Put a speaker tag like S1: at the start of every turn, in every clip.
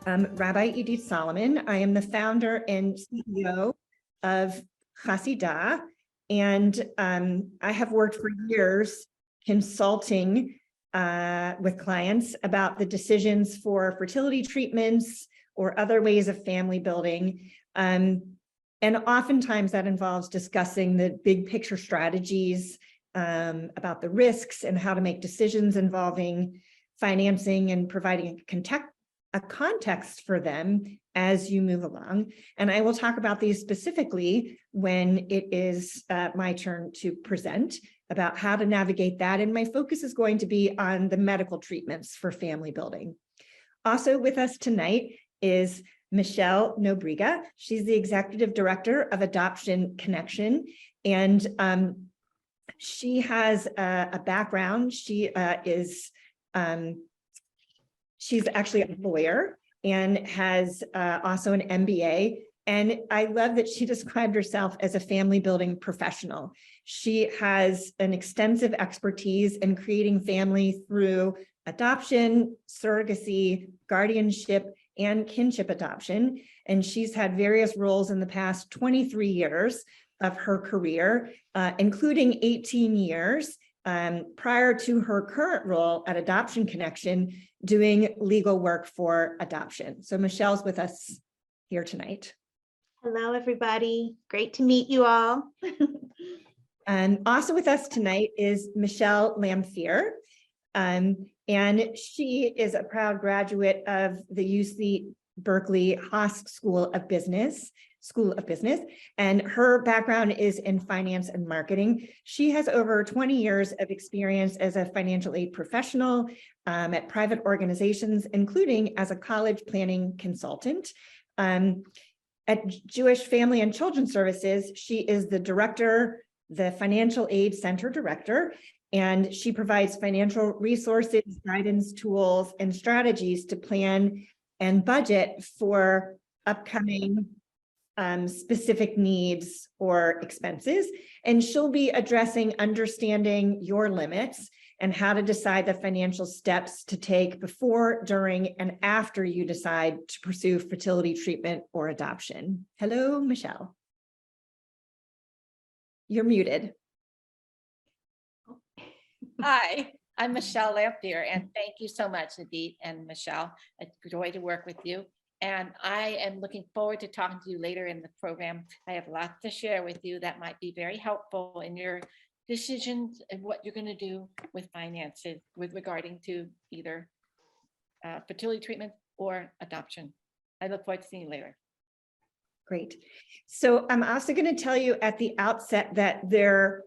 S1: Rabbi Edith Solomon. I am the founder and CEO of Hasidah, and I have worked for years consulting with clients about the decisions for fertility treatments or other ways of family building. And oftentimes that involves discussing the big picture strategies about the risks and how to make decisions involving financing and providing a context for them as you move along. And I will talk about these specifically when it is my turn to present about how to navigate that. And my focus is going to be on the medical treatments for family building. Also with us tonight is Michelle Nobriga. She's the Executive Director of Adoption Connection. And she has a background. She's actually a lawyer and has also an MBA. And I love that she described herself as a family building professional. She has an extensive expertise in creating family through adoption, surrogacy, guardianship, and kinship adoption. And she's had various roles in the past 23 years of her career, including 18 years prior to her current role at Adoption Connection, doing legal work for adoption. So Michelle's with us here tonight.
S2: Hello, everybody. Great to meet you all.
S1: And also with us tonight is Michelle Lamphere. And she is a proud graduate of the UC Berkeley Haas School of Business, and her background is in finance and marketing. She has over 20 years of experience as a financial aid professional at private organizations, including as a college planning consultant. At Jewish Family and Children's Services, she is the director, the Financial Aid Center director, and she provides financial resources, guidance, tools, and strategies to plan and budget for upcoming specific needs or expenses. And she'll be addressing understanding your limits and how to decide the financial steps to take before, during, and after you decide to pursue fertility treatment or adoption. Hello, Michelle. You're muted.
S3: Hi, I'm Michelle Lamphere, and thank you so much, Edith and Michelle. It's a joy to work with you. And I am looking forward to talking to you later in the program. I have lots to share with you that might be very helpful in your decisions and what you're going to do with finances with regarding to either fertility treatment or adoption. I look forward to seeing you later.
S1: Great. So I'm also going to tell you at the outset that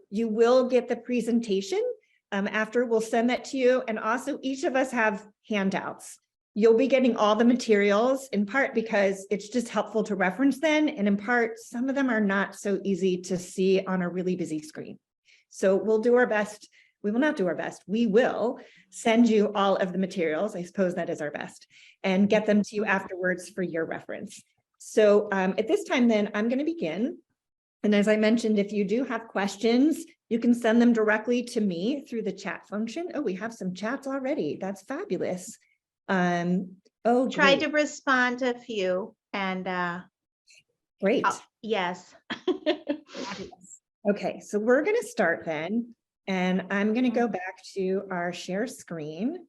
S1: you will get the presentation. After we'll send that to you. And also each of us have handouts. You'll be getting all the materials in part because it's just helpful to reference them. And in part, some of them are not so easy to see on a really busy screen. So we'll do our best. We will not do our best. We will send you all of the materials. I suppose that is our best, and get them to you afterwards for your reference. So at this time, then I'm going to begin. And as I mentioned, if you do have questions, you can send them directly to me through the chat function. Oh, we have some chats already. That's fabulous.
S2: Tried to respond to a few and
S1: great.
S2: Yes.
S1: Okay, so we're going to start then, and I'm going to go back to our share screen.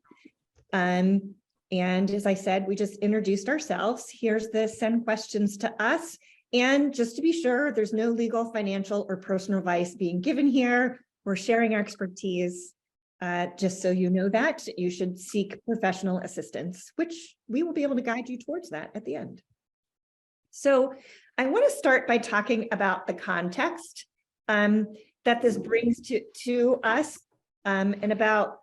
S1: And as I said, we just introduced ourselves. Here's the send questions to us. And just to be sure, there's no legal, financial, or personal advice being given here. We're sharing our expertise. Just so you know that, you should seek professional assistance, which we will be able to guide you towards that at the end. So I want to start by talking about the context that this brings to us and about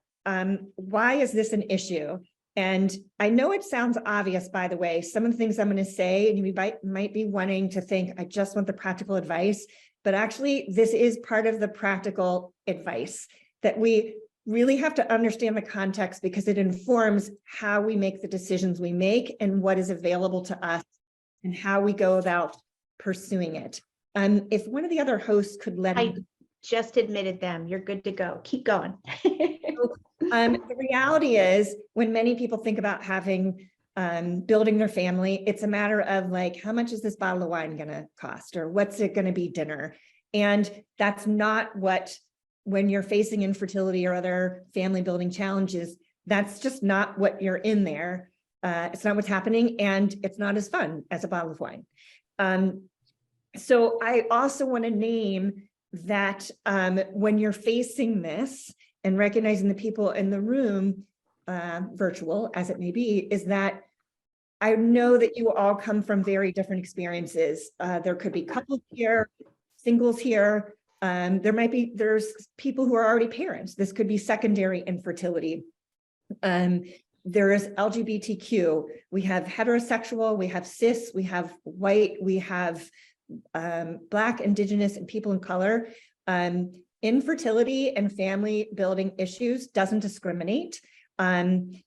S1: why is this an issue? And I know it sounds obvious, by the way, some of the things I'm going to say, and you might be wanting to think, I just want the practical advice, but actually this is part of the practical advice that we really have to understand the context because it informs how we make the decisions we make and what is available to us and how we go about pursuing it. If one of the other hosts could let me.
S2: Just admitted them. You're good to go. Keep going.
S1: The reality is when many people think about having building their family. It's a matter of like, how much is this bottle of wine going to cost, or what's it going to be dinner? And that's not what, when you're facing infertility or other family building challenges, that's just not what you're in there. It's not what's happening, and it's not as fun as a bottle of wine. So I also want to name that when you're facing this and recognizing the people in the room, virtual as it may be, is that I know that you all come from very different experiences. There could be couples here, singles here. There's people who are already parents. This could be secondary infertility. There is LGBTQ. We have heterosexual, we have cis, we have white, we have Black, Indigenous, and people of color. Infertility and family building issues doesn't discriminate. And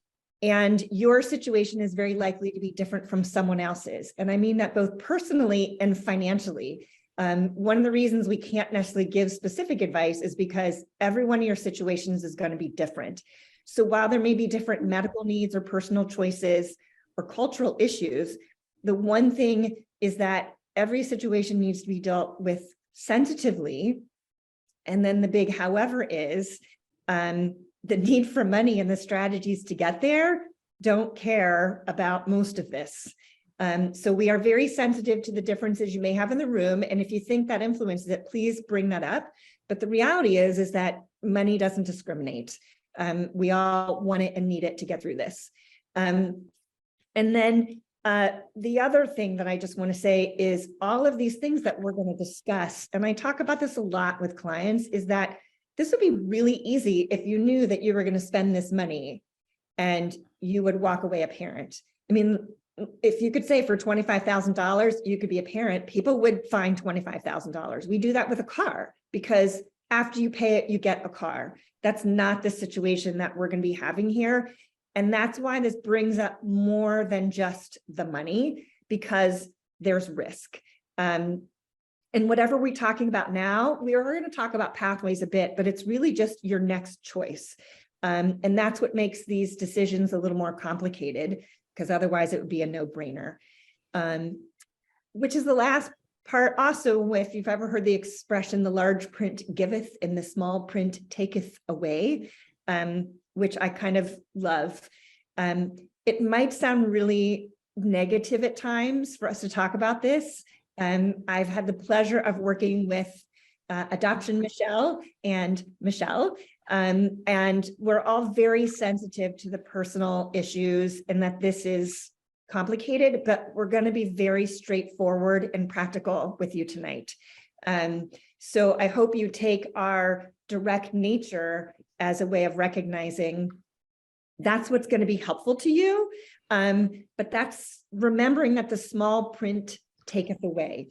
S1: your situation is very likely to be different from someone else's. And I mean that both personally and financially. One of the reasons we can't necessarily give specific advice is because every one of your situations is going to be different. So while there may be different medical needs or personal choices or cultural issues, the one thing is that every situation needs to be dealt with sensitively. And then the big however is the need for money and the strategies to get there don't care about most of this. So we are very sensitive to the differences you may have in the room. And if you think that influences it, please bring that up. But the reality is that money doesn't discriminate. We all want it and need it to get through this. And then the other thing that I just want to say is all of these things that we're going to discuss, and I talk about this a lot with clients, is that this would be really easy if you knew that you were going to spend this money and you would walk away a parent. I mean, if you could say for $25,000, you could be a parent, people would find $25,000. We do that with a car because after you pay it, you get a car. That's not the situation that we're going to be having here. And that's why this brings up more than just the money, because there's risk. And whatever we're talking about now, we are going to talk about pathways a bit, but it's really just your next choice. And that's what makes these decisions a little more complicated, because otherwise it would be a no-brainer. Which is the last part also, if you've ever heard the expression, the large print giveth and the small print taketh away, which I kind of love. It might sound really negative at times for us to talk about this. I've had the pleasure of working with Adoption Michelle and Michelle, and we're all very sensitive to the personal issues and that this is complicated, but we're going to be very straightforward and practical with you tonight. So I hope you take our direct nature as a way of recognizing that's what's going to be helpful to you. But that's remembering that the small print taketh away.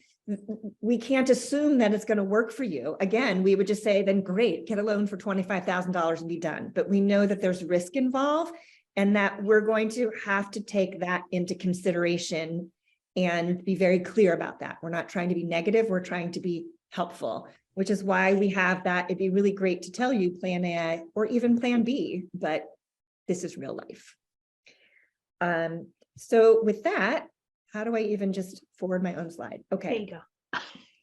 S1: We can't assume that it's going to work for you. Again, we would just say, then great, get a loan for $25,000 and be done. But we know that there's risk involved and that we're going to have to take that into consideration and be very clear about that. We're not trying to be negative. We're trying to be helpful, which is why we have that. It'd be really great to tell you plan A or even plan B, but this is real life. So with that, how do I even just forward my own slide? Okay.
S2: There you go.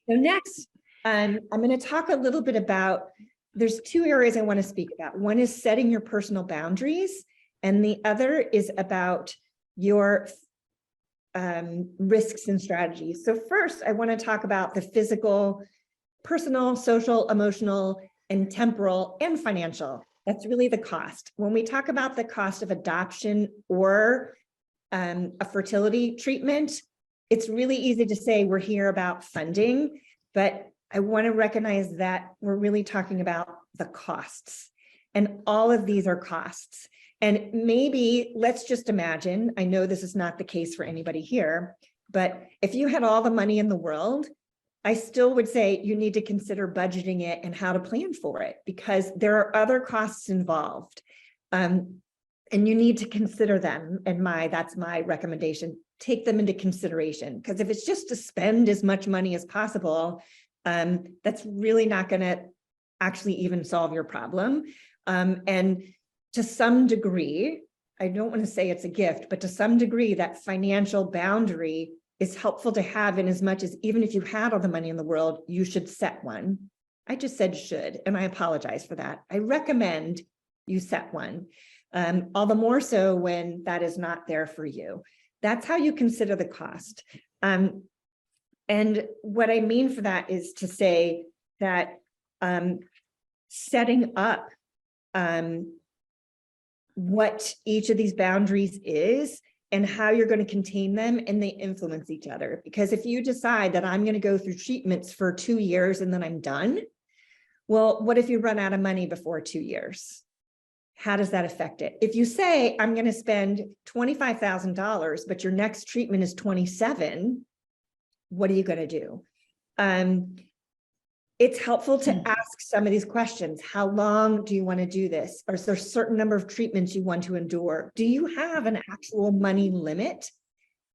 S1: So next, I'm going to talk a little bit about, there's two areas I want to speak about. One is setting your personal boundaries, and the other is about your risks and strategies. So first, I want to talk about the physical, personal, social, emotional, and temporal and financial. That's really the cost. When we talk about the cost of adoption or a fertility treatment, it's really easy to say we're here about funding, but I want to recognize that we're really talking about the costs, and all of these are costs. And maybe let's just imagine, I know this is not the case for anybody here, but if you had all the money in the world, I still would say you need to consider budgeting it and how to plan for it, because there are other costs involved. And you need to consider them, and that's my recommendation. Take them into consideration, because if it's just to spend as much money as possible, that's really not going to actually even solve your problem. And to some degree, I don't want to say it's a gift, but to some degree, that financial boundary is helpful to have, in as much as even if you had all the money in the world, you should set one. I just said should, and I apologize for that. I recommend you set one, all the more so when that is not there for you. That's how you consider the cost. And what I mean for that is to say that setting up what each of these boundaries is and how you're going to contain them, and they influence each other. Because if you decide that I'm going to go through treatments for 2 years and then I'm done, well, what if you run out of money before 2 years? How does that affect it? If you say, I'm going to spend $25,000, but your next treatment is 27, what are you going to do? It's helpful to ask some of these questions. How long do you want to do this? Or is there a certain number of treatments you want to endure? Do you have an actual money limit?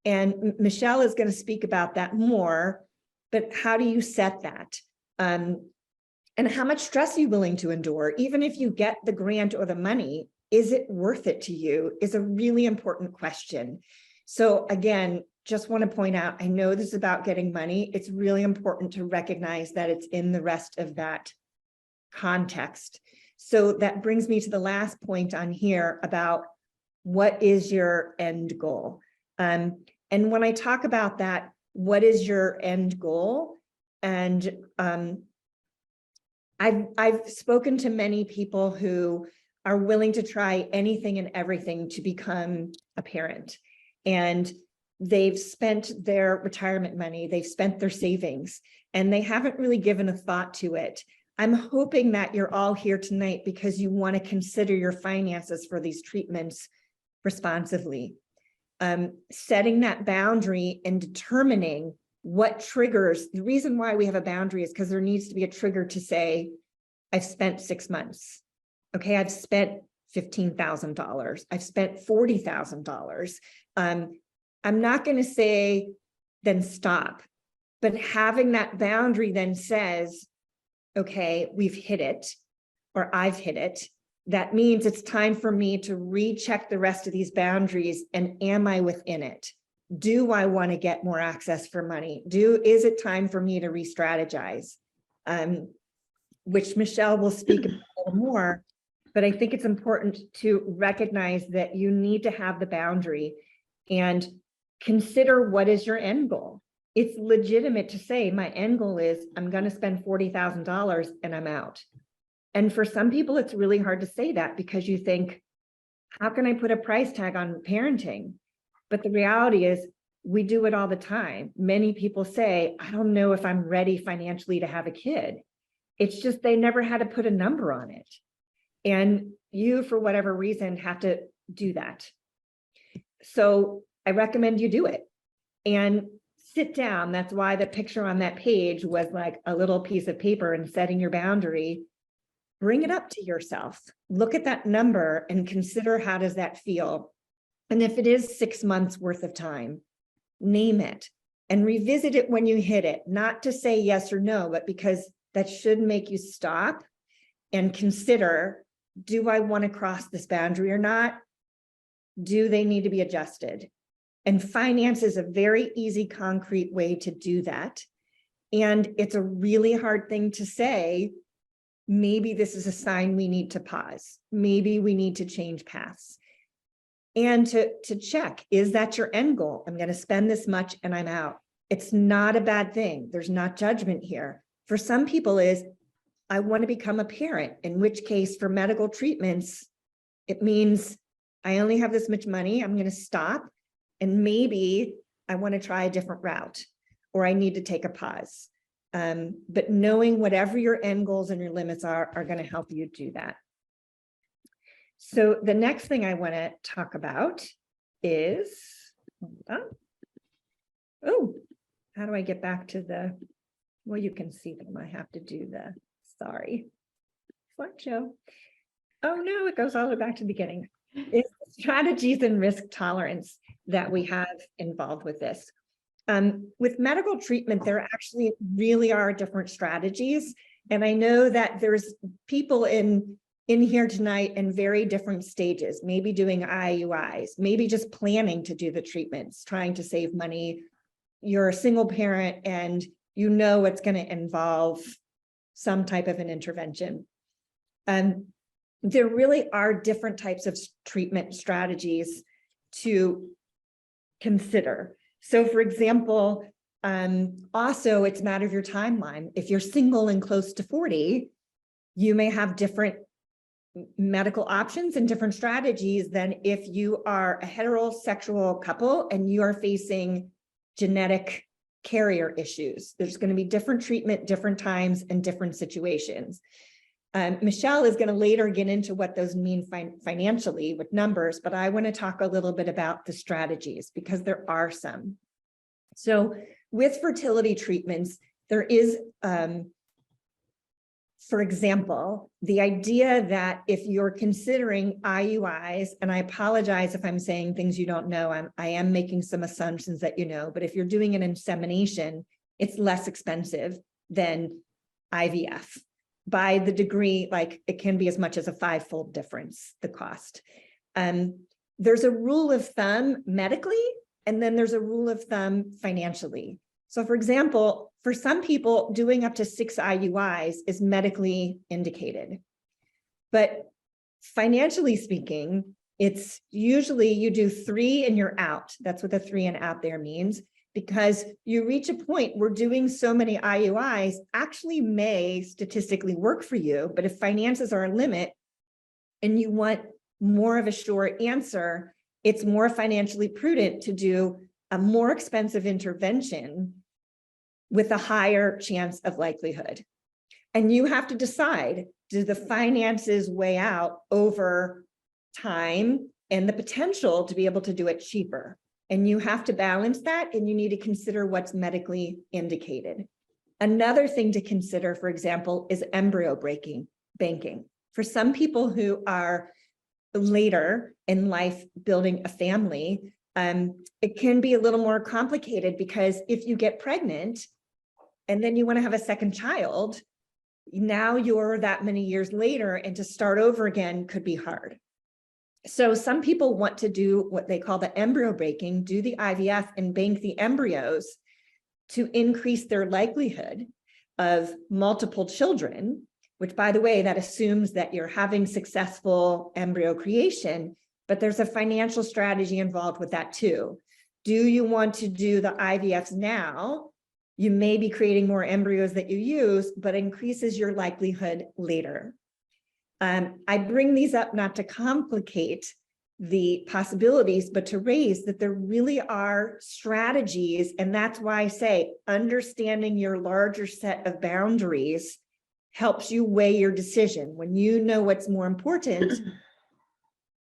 S1: And Michelle is going to speak about that more, but how do you set that? And how much stress are you willing to endure? Even if you get the grant or the money, is it worth it to you? Is a really important question. So again, just want to point out, I know this is about getting money. It's really important to recognize that it's in the rest of that context. So that brings me to the last point on here about what is your end goal? And when I talk about that, what is your end goal? And I've spoken to many people who are willing to try anything and everything to become a parent. And they've spent their retirement money, they've spent their savings, and they haven't really given a thought to it. I'm hoping that you're all here tonight because you want to consider your finances for these treatments responsively. Setting that boundary and determining what triggers. The reason why we have a boundary is because there needs to be a trigger to say, I've spent 6 months. Okay, I've spent $15,000. I've spent $40,000. I'm not going to say, then stop. But having that boundary then says, okay, we've hit it, or I've hit it. That means it's time for me to recheck the rest of these boundaries. And am I within it? Do I want to get more access for money? Is it time for me to re-strategize? Which Michelle will speak about a little more, but I think it's important to recognize that you need to have the boundary and consider what is your end goal. It's legitimate to say my end goal is I'm going to spend $40,000 and I'm out. And for some people, it's really hard to say that because you think, how can I put a price tag on parenting? But the reality is we do it all the time. Many people say, I don't know if I'm ready financially to have a kid. It's just they never had to put a number on it. And you, for whatever reason, have to do that. So I recommend you do it and sit down. That's why the picture on that page was like a little piece of paper, and setting your boundary. Bring it up to yourself. Look at that number and consider, how does that feel? And if it is 6 months worth of time, name it and revisit it when you hit it, not to say yes or no, but because that should make you stop and consider, do I want to cross this boundary or not? Do they need to be adjusted? And finance is a very easy, concrete way to do that. And it's a really hard thing to say, maybe this is a sign we need to pause. Maybe we need to change paths. And to check, is that your end goal? I'm going to spend this much and I'm out. It's not a bad thing. There's not judgment here. For some people is, I want to become a parent, in which case for medical treatments, it means I only have this much money. I'm going to stop. And maybe I want to try a different route, or I need to take a pause. But knowing whatever your end goals and your limits are going to help you do that. So the next thing I want to talk about is, oh, how do I get back to the, well, you can see them. I have to do the, sorry, slideshow. Oh no, it goes all the way back to the beginning. It's strategies and risk tolerance that we have involved with this. With medical treatment, there actually really are different strategies. And I know that there's people in in here tonight in very different stages, maybe doing IUIs, maybe just planning to do the treatments, trying to save money. You're a single parent and you know it's going to involve some type of an intervention. There really are different types of treatment strategies to consider. So for example, also it's a matter of your timeline. If you're single and close to 40, you may have different medical options and different strategies than if you are a heterosexual couple and you are facing genetic carrier issues. There's going to be different treatment, different times, and different situations. Michelle is going to later get into what those mean financially with numbers, but I want to talk a little bit about the strategies because there are some. So with fertility treatments, there is, for example, the idea that if you're considering IUIs, and I apologize if I'm saying things you don't know, I am making some assumptions that you know, but if you're doing an insemination, it's less expensive than IVF. By the degree, like it can be as much as a 5-fold difference, the cost. There's a rule of thumb medically, and then there's a rule of thumb financially. So for example, for some people, doing up to 6 IUIs is medically indicated. But financially speaking, it's usually you do 3 and you're out. That's what the 3 and out there means. Because you reach a point where doing so many IUIs actually may statistically work for you, but if finances are a limit and you want more of a sure answer, it's more financially prudent to do a more expensive intervention with a higher chance of likelihood. And you have to decide, do the finances weigh out over time and the potential to be able to do it cheaper? And you have to balance that, and you need to consider what's medically indicated. Another thing to consider, for example, is embryo banking. For some people who are later in life building a family, it can be a little more complicated because if you get pregnant and then you want to have a second child, now you're that many years later, and to start over again could be hard. So some people want to do what they call the embryo banking, do the IVF and bank the embryos to increase their likelihood of multiple children, which, by the way, that assumes that you're having successful embryo creation, but there's a financial strategy involved with that too. Do you want to do the IVFs now? You may be creating more embryos that you use, but increases your likelihood later. I bring these up not to complicate the possibilities, but to raise that there really are strategies. And that's why I say understanding your larger set of boundaries helps you weigh your decision. When you know what's more important,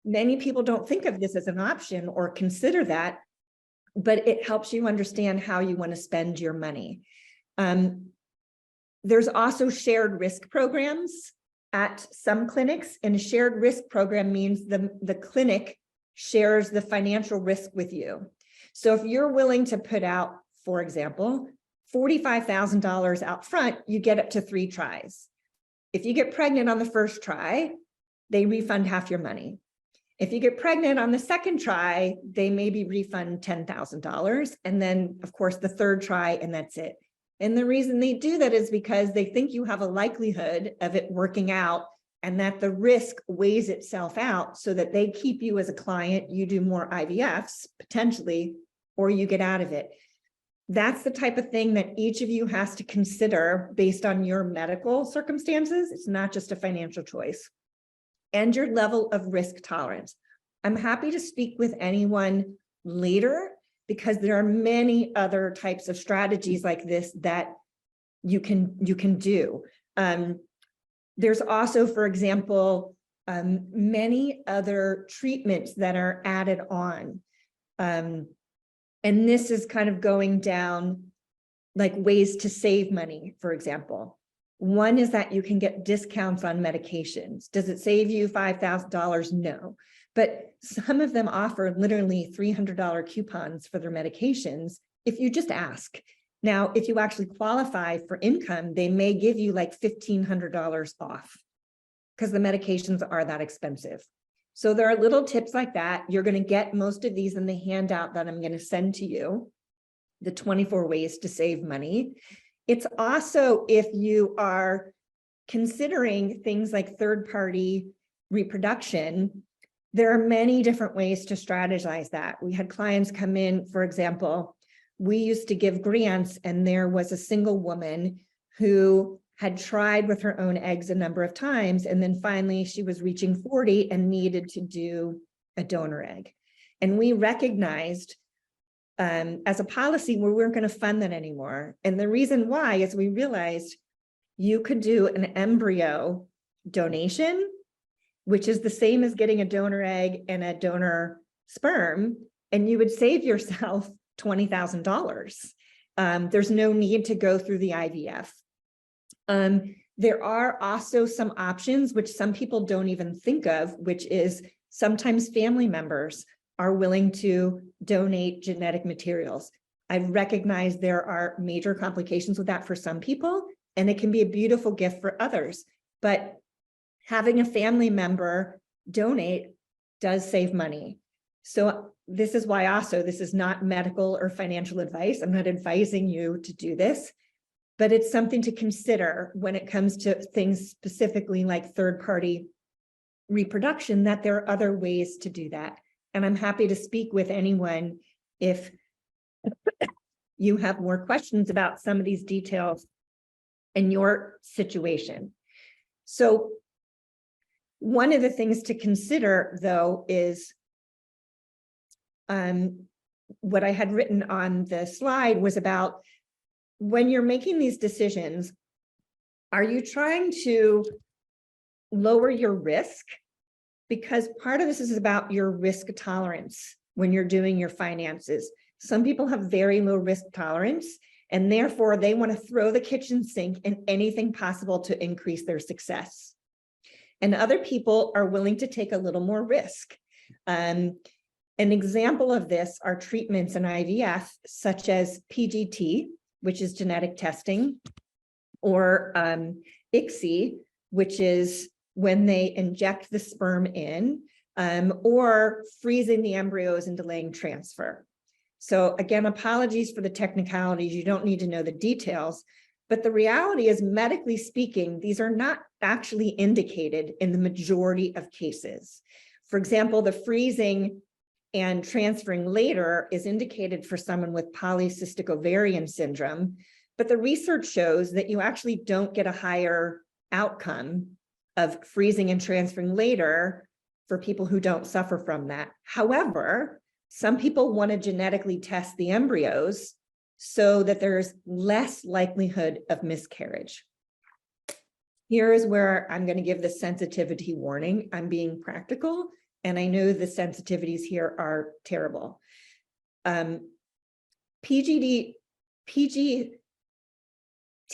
S1: many people don't think of this as an option or consider that, but it helps you understand how you want to spend your money. There's also shared risk programs at some clinics, and a shared risk program means the clinic shares the financial risk with you. So if you're willing to put out, for example, $45,000 out front, you get up to 3 tries. If you get pregnant on the first try, they refund half your money. If you get pregnant on the second try, they maybe refund $10,000. And then, of course, the third try, and that's it. And the reason they do that is because they think you have a likelihood of it working out and that the risk weighs itself out so that they keep you as a client, you do more IVFs potentially, or you get out of it. That's the type of thing that each of you has to consider based on your medical circumstances. It's not just a financial choice. And your level of risk tolerance. I'm happy to speak with anyone later because there are many other types of strategies like this that you can do. There's also, for example, many other treatments that are added on. And this is kind of going down like ways to save money, for example. One is that you can get discounts on medications. Does it save you $5,000? No. But some of them offer literally $300 coupons for their medications if you just ask. Now, if you actually qualify for income, they may give you like $1,500 off. because the medications are that expensive. So there are little tips like that. You're going to get most of these in the handout that I'm going to send to you, the 24 ways to save money. It's also, if you are considering things like third-party reproduction, there are many different ways to strategize that. We had clients come in, for example, we used to give grants, and there was a single woman who had tried with her own eggs a number of times, and then finally she was reaching 40 and needed to do a donor egg. And we recognized as a policy, we weren't going to fund that anymore. And the reason why is we realized you could do an embryo donation, which is the same as getting a donor egg and a donor sperm, and you would save yourself $20,000. There's no need to go through the IVF. There are also some options which some people don't even think of, which is sometimes family members are willing to donate genetic materials. I recognize there are major complications with that for some people, and it can be a beautiful gift for others. But having a family member donate does save money. So this is why also this is not medical or financial advice. I'm not advising you to do this, but it's something to consider when it comes to things specifically like third-party reproduction, that there are other ways to do that. And I'm happy to speak with anyone if you have more questions about some of these details in your situation. So one of the things to consider, though, is what I had written on the slide was about when you're making these decisions, are you trying to lower your risk? Because part of this is about your risk tolerance when you're doing your finances. Some people have very low risk tolerance, and therefore they want to throw the kitchen sink in anything possible to increase their success. And other people are willing to take a little more risk. An example of this are treatments in IVF, such as PGT, which is genetic testing, or ICSI, which is when they inject the sperm in, or freezing the embryos and delaying transfer. So again, apologies for the technicalities. You don't need to know the details, but the reality is, medically speaking, these are not actually indicated in the majority of cases. For example, the freezing and transferring later is indicated for someone with polycystic ovarian syndrome, but the research shows that you actually don't get a higher outcome of freezing and transferring later for people who don't suffer from that. However, some people want to genetically test the embryos so that there's less likelihood of miscarriage. Here is where I'm going to give the sensitivity warning. I'm being practical, and I know the sensitivities here are terrible. PGT,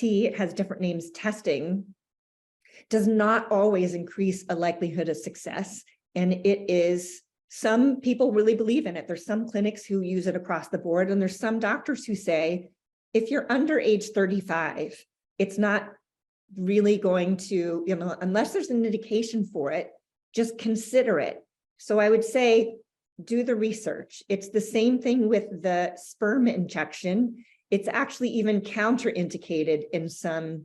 S1: it has different names, testing, does not always increase a likelihood of success. And it is, some people really believe in it. There's some clinics who use it across the board, and there's some doctors who say, if you're under age 35, it's not really going to, unless there's an indication for it, just consider it. So I would say, do the research. It's the same thing with the sperm injection. It's actually even counterindicated in some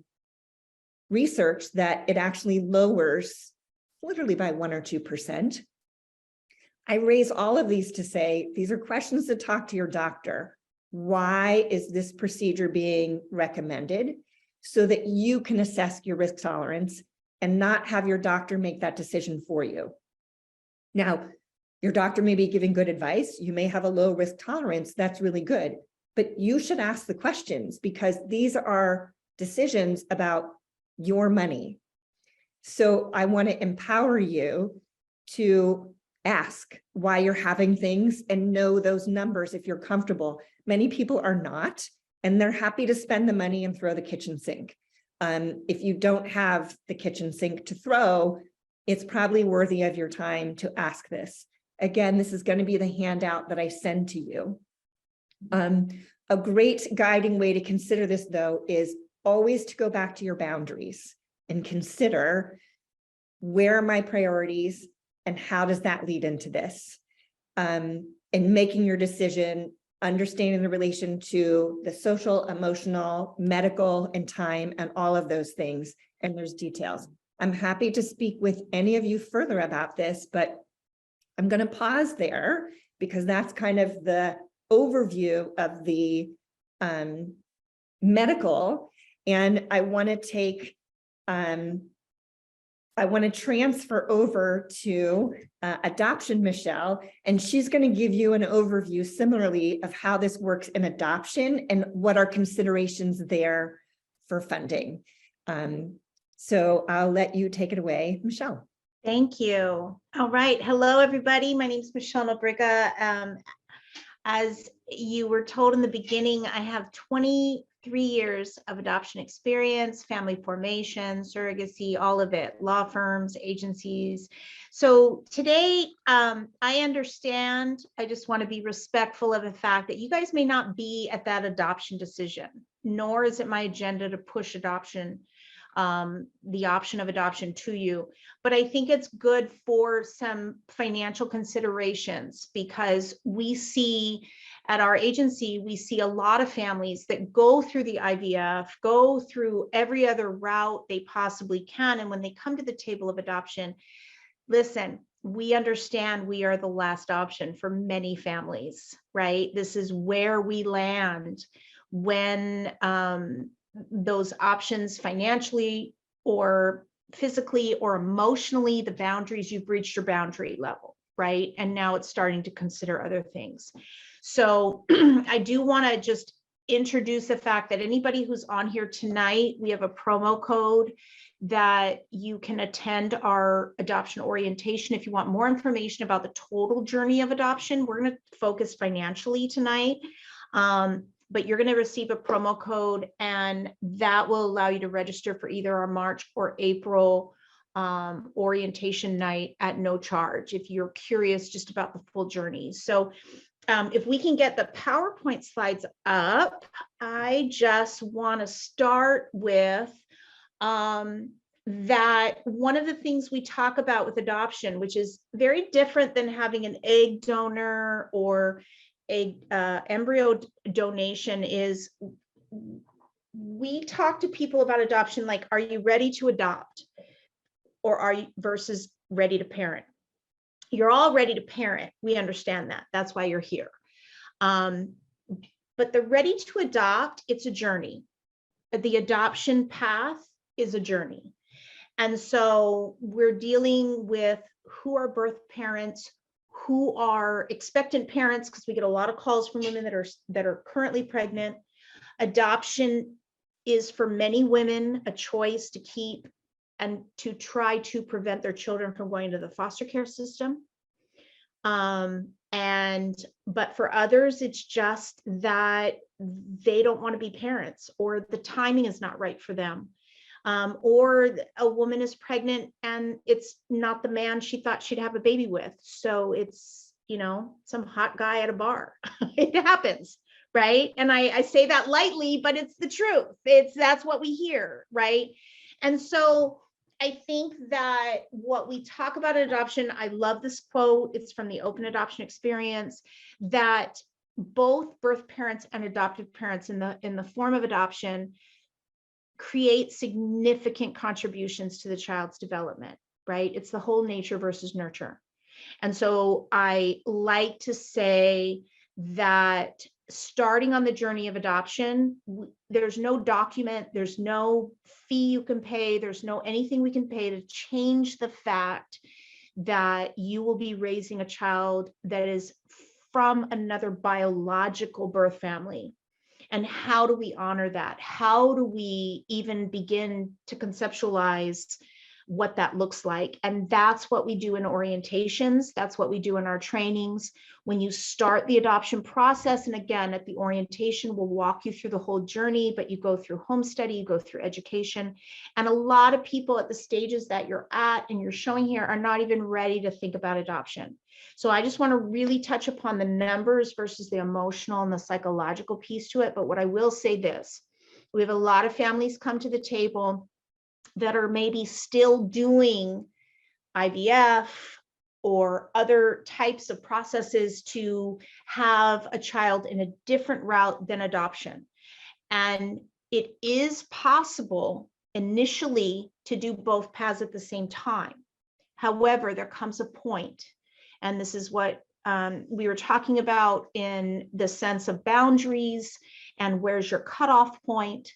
S1: research that it actually lowers literally by 1 or 2%. I raise all of these to say, these are questions to talk to your doctor. Why is this procedure being recommended? So that you can assess your risk tolerance and not have your doctor make that decision for you. Now, your doctor may be giving good advice. You may have a low risk tolerance. That's really good. But you should ask the questions, because these are decisions about your money. So I want to empower you to ask why you're having things and know those numbers if you're comfortable. Many people are not, and they're happy to spend the money and throw the kitchen sink. If you don't have the kitchen sink to throw, it's probably worthy of your time to ask this. Again, this is going to be the handout that I send to you. A great guiding way to consider this, though, is always to go back to your boundaries and consider where are my priorities, and how does that lead into this? And making your decision, understanding the relation to the social, emotional, medical, and time, and all of those things. And there's details. I'm happy to speak with any of you further about this, but I'm going to pause there because that's kind of the overview of the medical. And I want to take, I want to transfer over to adoption, Michelle, and she's going to give you an overview similarly of how this works in adoption and what are considerations there for funding. So I'll let you take it away, Michelle.
S2: Thank you. All right. Hello, everybody. My name is Michelle Nobriga. As you were told in the beginning, I have 23 years of adoption experience, family formation, surrogacy, all of it, law firms, agencies. So today, I understand, I just want to be respectful of the fact that you guys may not be at that adoption decision, nor is it my agenda to push adoption, the option of adoption to you. But I think it's good for some financial considerations because we see at our agency, we see a lot of families that go through the IVF, go through every other route they possibly can. And when they come to the table of adoption, listen, we understand we are the last option for many families, right? This is where we land when those options financially or physically or emotionally, the boundaries, you've reached your boundary level, right? And now it's starting to consider other things. So I do want to just introduce the fact that anybody who's on here tonight, we have a promo code that you can attend our adoption orientation. If you want more information about the total journey of adoption, we're going to focus financially tonight. But you're going to receive a promo code and that will allow you to register for either our March or April orientation night at no charge if you're curious just about the full journey. So if we can get the PowerPoint slides up, I just want to start with that one of the things we talk about with adoption, which is very different than having an egg donor or a embryo donation, is we talk to people about adoption like, are you ready to adopt, or are you versus ready to parent? You're all ready to parent. We understand that. That's why you're here. But the ready to adopt, it's a journey. The adoption path is a journey. And so we're dealing with who are birth parents, who are expectant parents, because we get a lot of calls from women that are currently pregnant. Adoption is for many women a choice to keep and to try to prevent their children from going to the foster care system. But for others, it's just that they don't want to be parents, or the timing is not right for them. Or a woman is pregnant and it's not the man she thought she'd have a baby with. So it's, you know, some hot guy at a bar. It happens, right? And I say that lightly, but it's the truth. That's what we hear, right? And so I think that what we talk about adoption, I love this quote. It's from the Open Adoption Experience, that both birth parents and adoptive parents in the form of adoption create significant contributions to the child's development, right? It's the whole nature versus nurture. And so I like to say that starting on the journey of adoption, there's no document, there's no fee you can pay, there's no anything we can pay to change the fact that you will be raising a child that is from another biological birth family. And how do we honor that? How do we even begin to conceptualize what that looks like? And that's what we do in orientations. That's what we do in our trainings. When you start the adoption process, and again, at the orientation, we'll walk you through the whole journey, but you go through home study, you go through education. And a lot of people at the stages that you're at and you're showing here are not even ready to think about adoption. So I just want to really touch upon the numbers versus the emotional and the psychological piece to it. But what I will say this, we have a lot of families come to the table that are maybe still doing IVF or other types of processes to have a child in a different route than adoption. And it is possible initially to do both paths at the same time. However, there comes a point, and this is what we were talking about in the sense of boundaries and where's your cutoff point,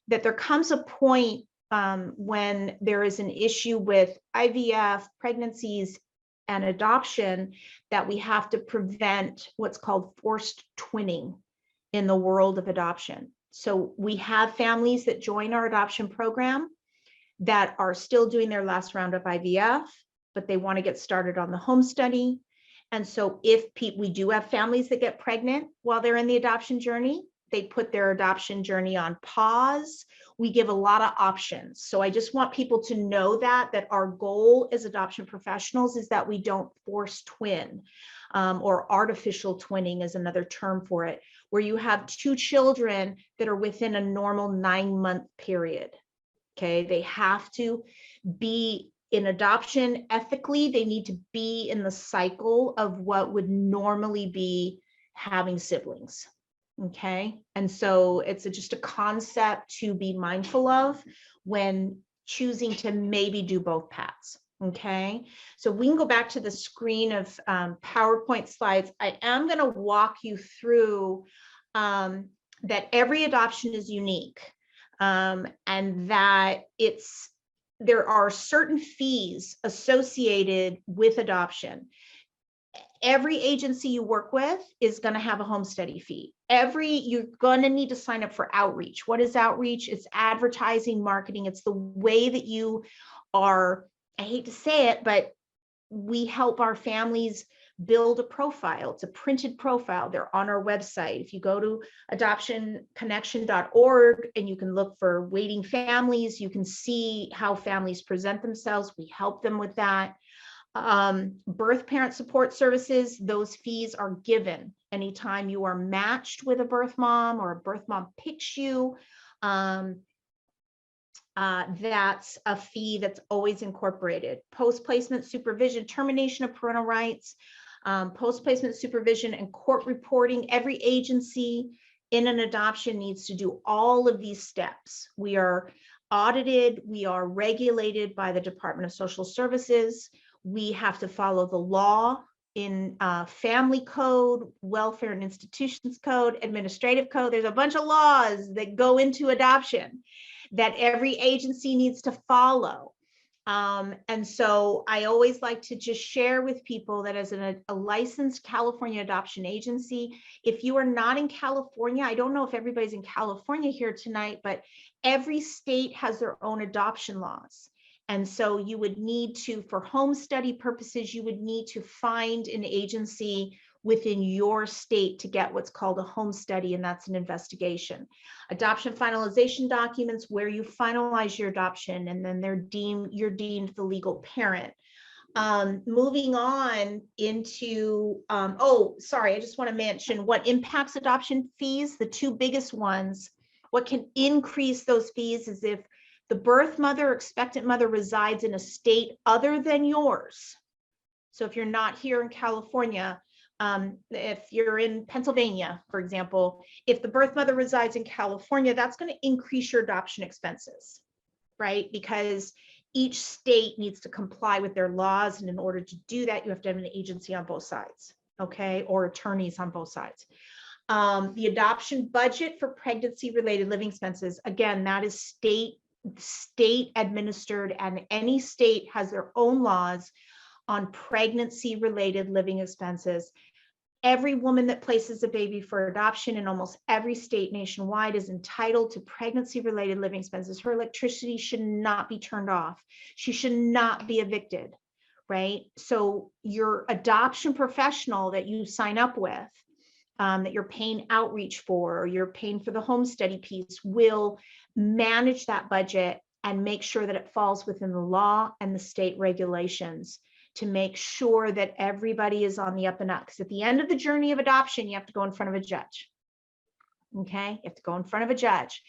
S2: that there comes a point when there is an issue with IVF, pregnancies, and adoption, that we have to prevent what's called forced twinning in the world of adoption. So we have families that join our adoption program that are still doing their last round of IVF, but they want to get started on the home study. And so if we do have families that get pregnant while they're in the adoption journey, they put their adoption journey on pause. We give a lot of options. So I just want people to know that our goal as adoption professionals is that we don't force twin, or artificial twinning is another term for it, where you have two children that are within a normal 9-month period. Okay, they have to be in adoption ethically. They need to be in the cycle of what would normally be having siblings. Okay, and so it's just a concept to be mindful of when choosing to maybe do both paths. Okay, so we can go back to the screen of PowerPoint slides. I am going to walk you through that every adoption is unique, and that there are certain fees associated with adoption. Every agency you work with is going to have a home study fee. You're going to need to sign up for outreach. What is outreach? It's advertising, marketing. It's the way that you are, I hate to say it, but we help our families build a profile. It's a printed profile. They're on our website. If you go to adoptionconnection.org and you can look for waiting families, you can see how families present themselves. We help them with that. Birth parent support services, those fees are given anytime you are matched with a birth mom or a birth mom picks you. That's a fee that's always incorporated. Post-placement supervision, termination of parental rights, post-placement supervision, and court reporting. Every agency in an adoption needs to do all of these steps. We are audited, we are regulated by the Department of Social Services. We have to follow the law in family code, welfare and institutions code, administrative code. There's a bunch of laws that go into adoption that every agency needs to follow. And so I always like to just share with people that as a licensed California adoption agency, if you are not in California, I don't know if everybody's in California here tonight, but every state has their own adoption laws. And so you would need to, for home study purposes, you would need to find an agency within your state to get what's called a home study, and that's an investigation. Adoption finalization documents where you finalize your adoption, and then you're deemed the legal parent. Moving on into, I just want to mention what impacts adoption fees. The two biggest ones, what can increase those fees is if the birth mother or expectant mother resides in a state other than yours. So if you're not here in California, if you're in Pennsylvania, for example, if the birth mother resides in California, that's going to increase your adoption expenses, right? Because each state needs to comply with their laws. And in order to do that, you have to have an agency on both sides, okay? Or attorneys on both sides. The adoption budget for pregnancy-related living expenses, again, that is state administered, and any state has their own laws on pregnancy-related living expenses. Every woman that places a baby for adoption in almost every state nationwide is entitled to pregnancy-related living expenses. Her electricity should not be turned off. She should not be evicted, right? So your adoption professional that you sign up with, that you're paying outreach for, or you're paying for the home study piece, will manage that budget and make sure that it falls within the law and the state regulations to make sure that everybody is on the up and up. Because at the end of the journey of adoption, you have to go in front of a judge. Okay, you have to go in front of a judge.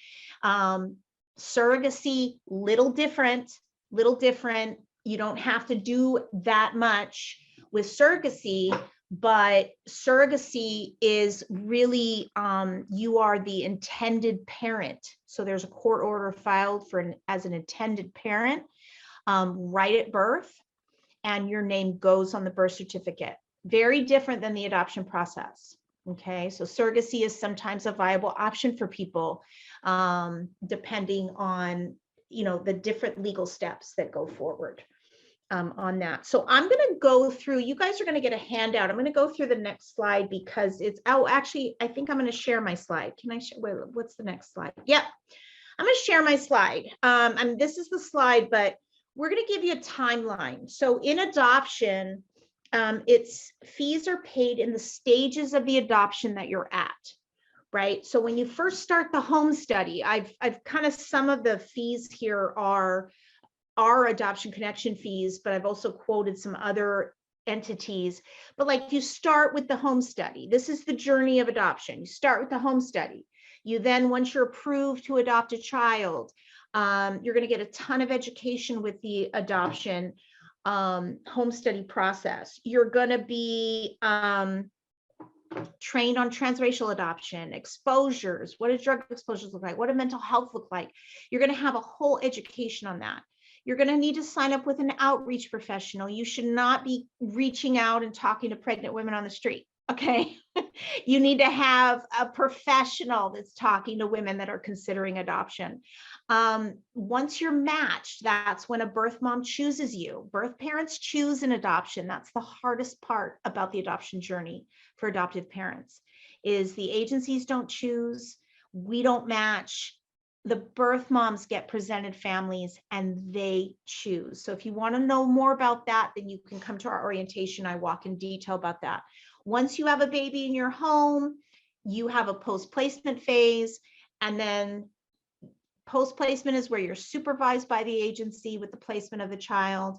S2: Surrogacy, little different. You don't have to do that much with surrogacy, but surrogacy is really, you are the intended parent. So there's a court order filed as an intended parent right at birth, and your name goes on the birth certificate. Very different than the adoption process. Okay, so surrogacy is sometimes a viable option for people, depending on, the different legal steps that go forward on that. So I'm going to go through, you guys are going to get a handout. I'm going to go through the next slide because actually, I think I'm going to share my slide. Can I share? Wait, what's the next slide? Yep. I'm going to share my slide. And this is the slide, but we're going to give you a timeline. So in adoption, fees are paid in the stages of the adoption that you're at, right? So when you first start the home study, I've kind of, some of the fees here are adoption connection fees, but I've also quoted some other entities. But like, you start with the home study. This is the journey of adoption. You start with the home study. You then, once you're approved to adopt a child, you're going to get a ton of education with the adoption home study process. You're going to be trained on transracial adoption, exposures. What do drug exposures look like? What do mental health look like? You're going to have a whole education on that. You're going to need to sign up with an outreach professional. You should not be reaching out and talking to pregnant women on the street. Okay. You need to have a professional that's talking to women that are considering adoption. Once you're matched, that's when a birth mom chooses you. Birth parents choose an adoption. That's the hardest part about the adoption journey for adoptive parents, is the agencies don't choose. We don't match. The birth moms get presented families and they choose. So if you want to know more about that, then you can come to our orientation. I walk in detail about that. Once you have a baby in your home, you have a post-placement phase, and then post-placement is where you're supervised by the agency with the placement of the child.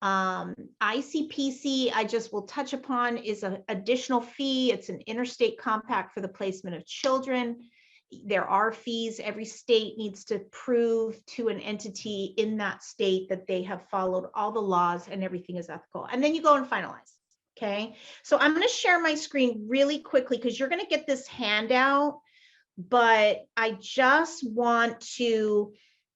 S2: ICPC, I just will touch upon, is an additional fee. It's an interstate compact for the placement of children. There are fees. Every state needs to prove to an entity in that state that they have followed all the laws and everything is ethical. And then you go and finalize. Okay. So I'm going to share my screen really quickly because you're going to get this handout, but I just want to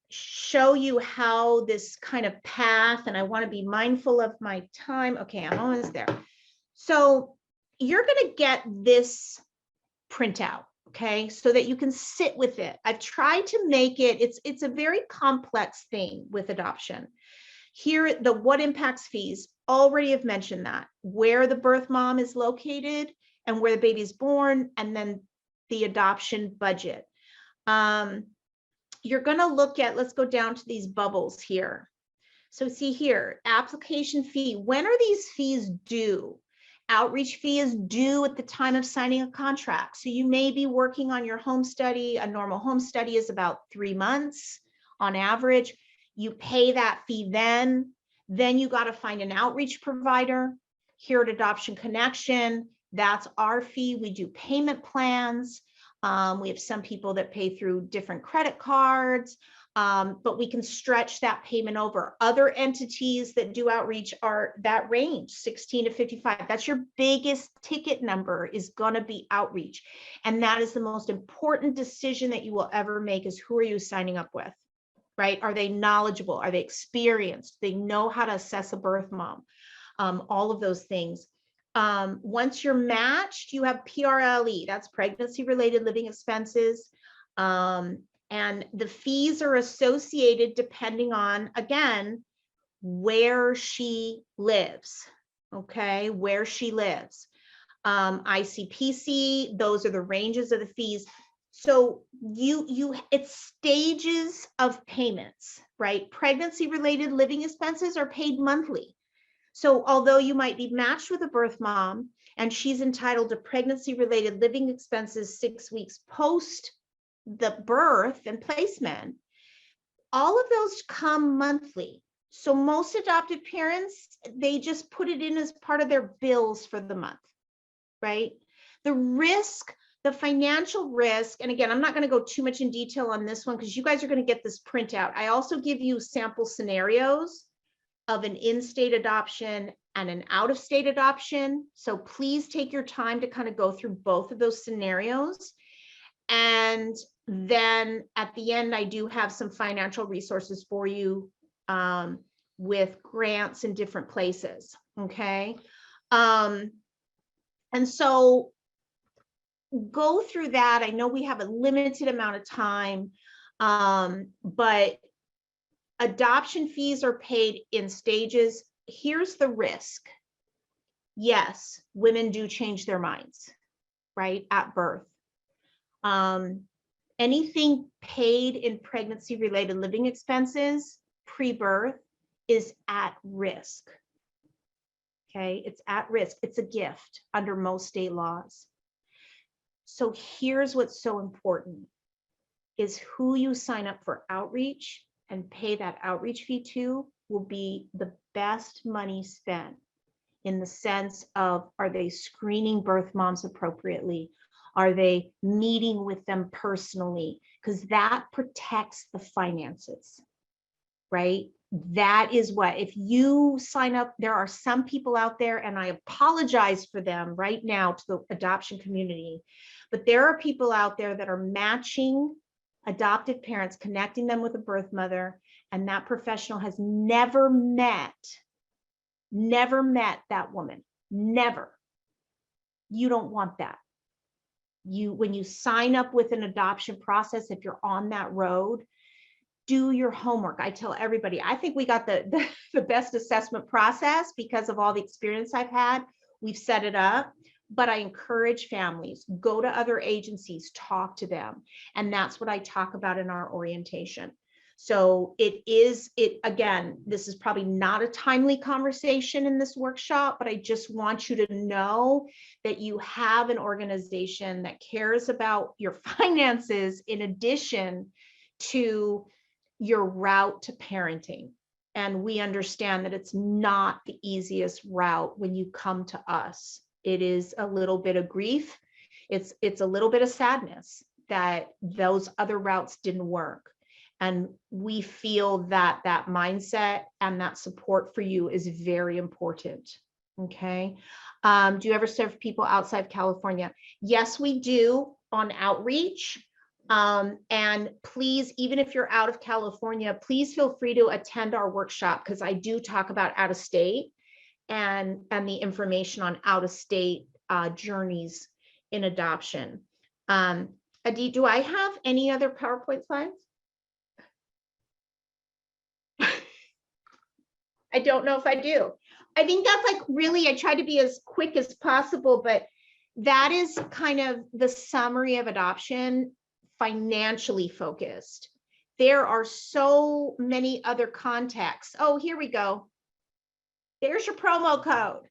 S2: show you how this kind of path, and I want to be mindful of my time. Okay, I'm almost there. So you're going to get this printout, okay, so that you can sit with it. I've tried to make it, it's a very complex thing with adoption. Here, the what impacts fees, already have mentioned that, where the birth mom is located and where the baby is born, and then the adoption budget. You're going to look at, let's go down to these bubbles here. So see here, application fee. When are these fees due? Outreach fee is due at the time of signing a contract. So you may be working on your home study. A normal home study is about 3 months on average. You pay that fee then you got to find an outreach provider. Here at Adoption Connection, that's our fee. We do payment plans. We have some people that pay through different credit cards, but we can stretch that payment over. Other entities that do outreach are that range, 16 to 55. That's your biggest ticket number, is going to be outreach. And that is the most important decision that you will ever make, is who are you signing up with, right? Are they knowledgeable? Are they experienced? They know how to assess a birth mom, all of those things. Once you're matched, you have PRLE, that's pregnancy related living expenses. And the fees are associated depending on, again, where she lives. Okay, where she lives. ICPC, those are the ranges of the fees. So it's stages of payments, right? Pregnancy related living expenses are paid monthly. So although you might be matched with a birth mom and she's entitled to pregnancy related living expenses 6 weeks post the birth and placement, all of those come monthly. So most adoptive parents, they just put it in as part of their bills for the month, right? The risk, the financial risk, and again, I'm not going to go too much in detail on this one because you guys are going to get this printout. I also give you sample scenarios of an in-state adoption and an out-of-state adoption. So please take your time to kind of go through both of those scenarios. And then at the end, I do have some financial resources for you with grants in different places. Okay. And so go through that. I know we have a limited amount of time, but adoption fees are paid in stages. Here's the risk. Yes, women do change their minds, right, at birth. Anything paid in pregnancy-related living expenses pre-birth is at risk. Okay, it's at risk. It's a gift under most state laws. So here's what's so important is who you sign up for outreach and pay that outreach fee to will be the best money spent in the sense of, are they screening birth moms appropriately? Are they meeting with them personally? Because that protects the finances, right? That is what, if you sign up, there are some people out there, and I apologize for them right now to the adoption community, but there are people out there that are matching adopted parents, connecting them with a birth mother, and that professional has never met that woman, never. You don't want that. When you sign up with an adoption process, if you're on that road, do your homework. I tell everybody, I think we got the best assessment process because of all the experience I've had. We've set it up, but I encourage families, go to other agencies, talk to them. And that's what I talk about in our orientation. So again, this is probably not a timely conversation in this workshop, but I just want you to know that you have an organization that cares about your finances in addition to your route to parenting. And we understand that it's not the easiest route when you come to us. It is a little bit of grief. It's a little bit of sadness that those other routes didn't work. And we feel that that mindset and that support for you is very important. Okay. Do you ever serve people outside of California? Yes, we do on outreach. And please, even if you're out of California, please feel free to attend our workshop because I do talk about out of state and the information on out of state journeys in adoption. Adi, do I have any other PowerPoint slides? I don't know if I do. I think that's like really, I try to be as quick as possible, but that is kind of the summary of adoption, financially focused. There are so many other contexts. Oh, here we go. There's your promo code.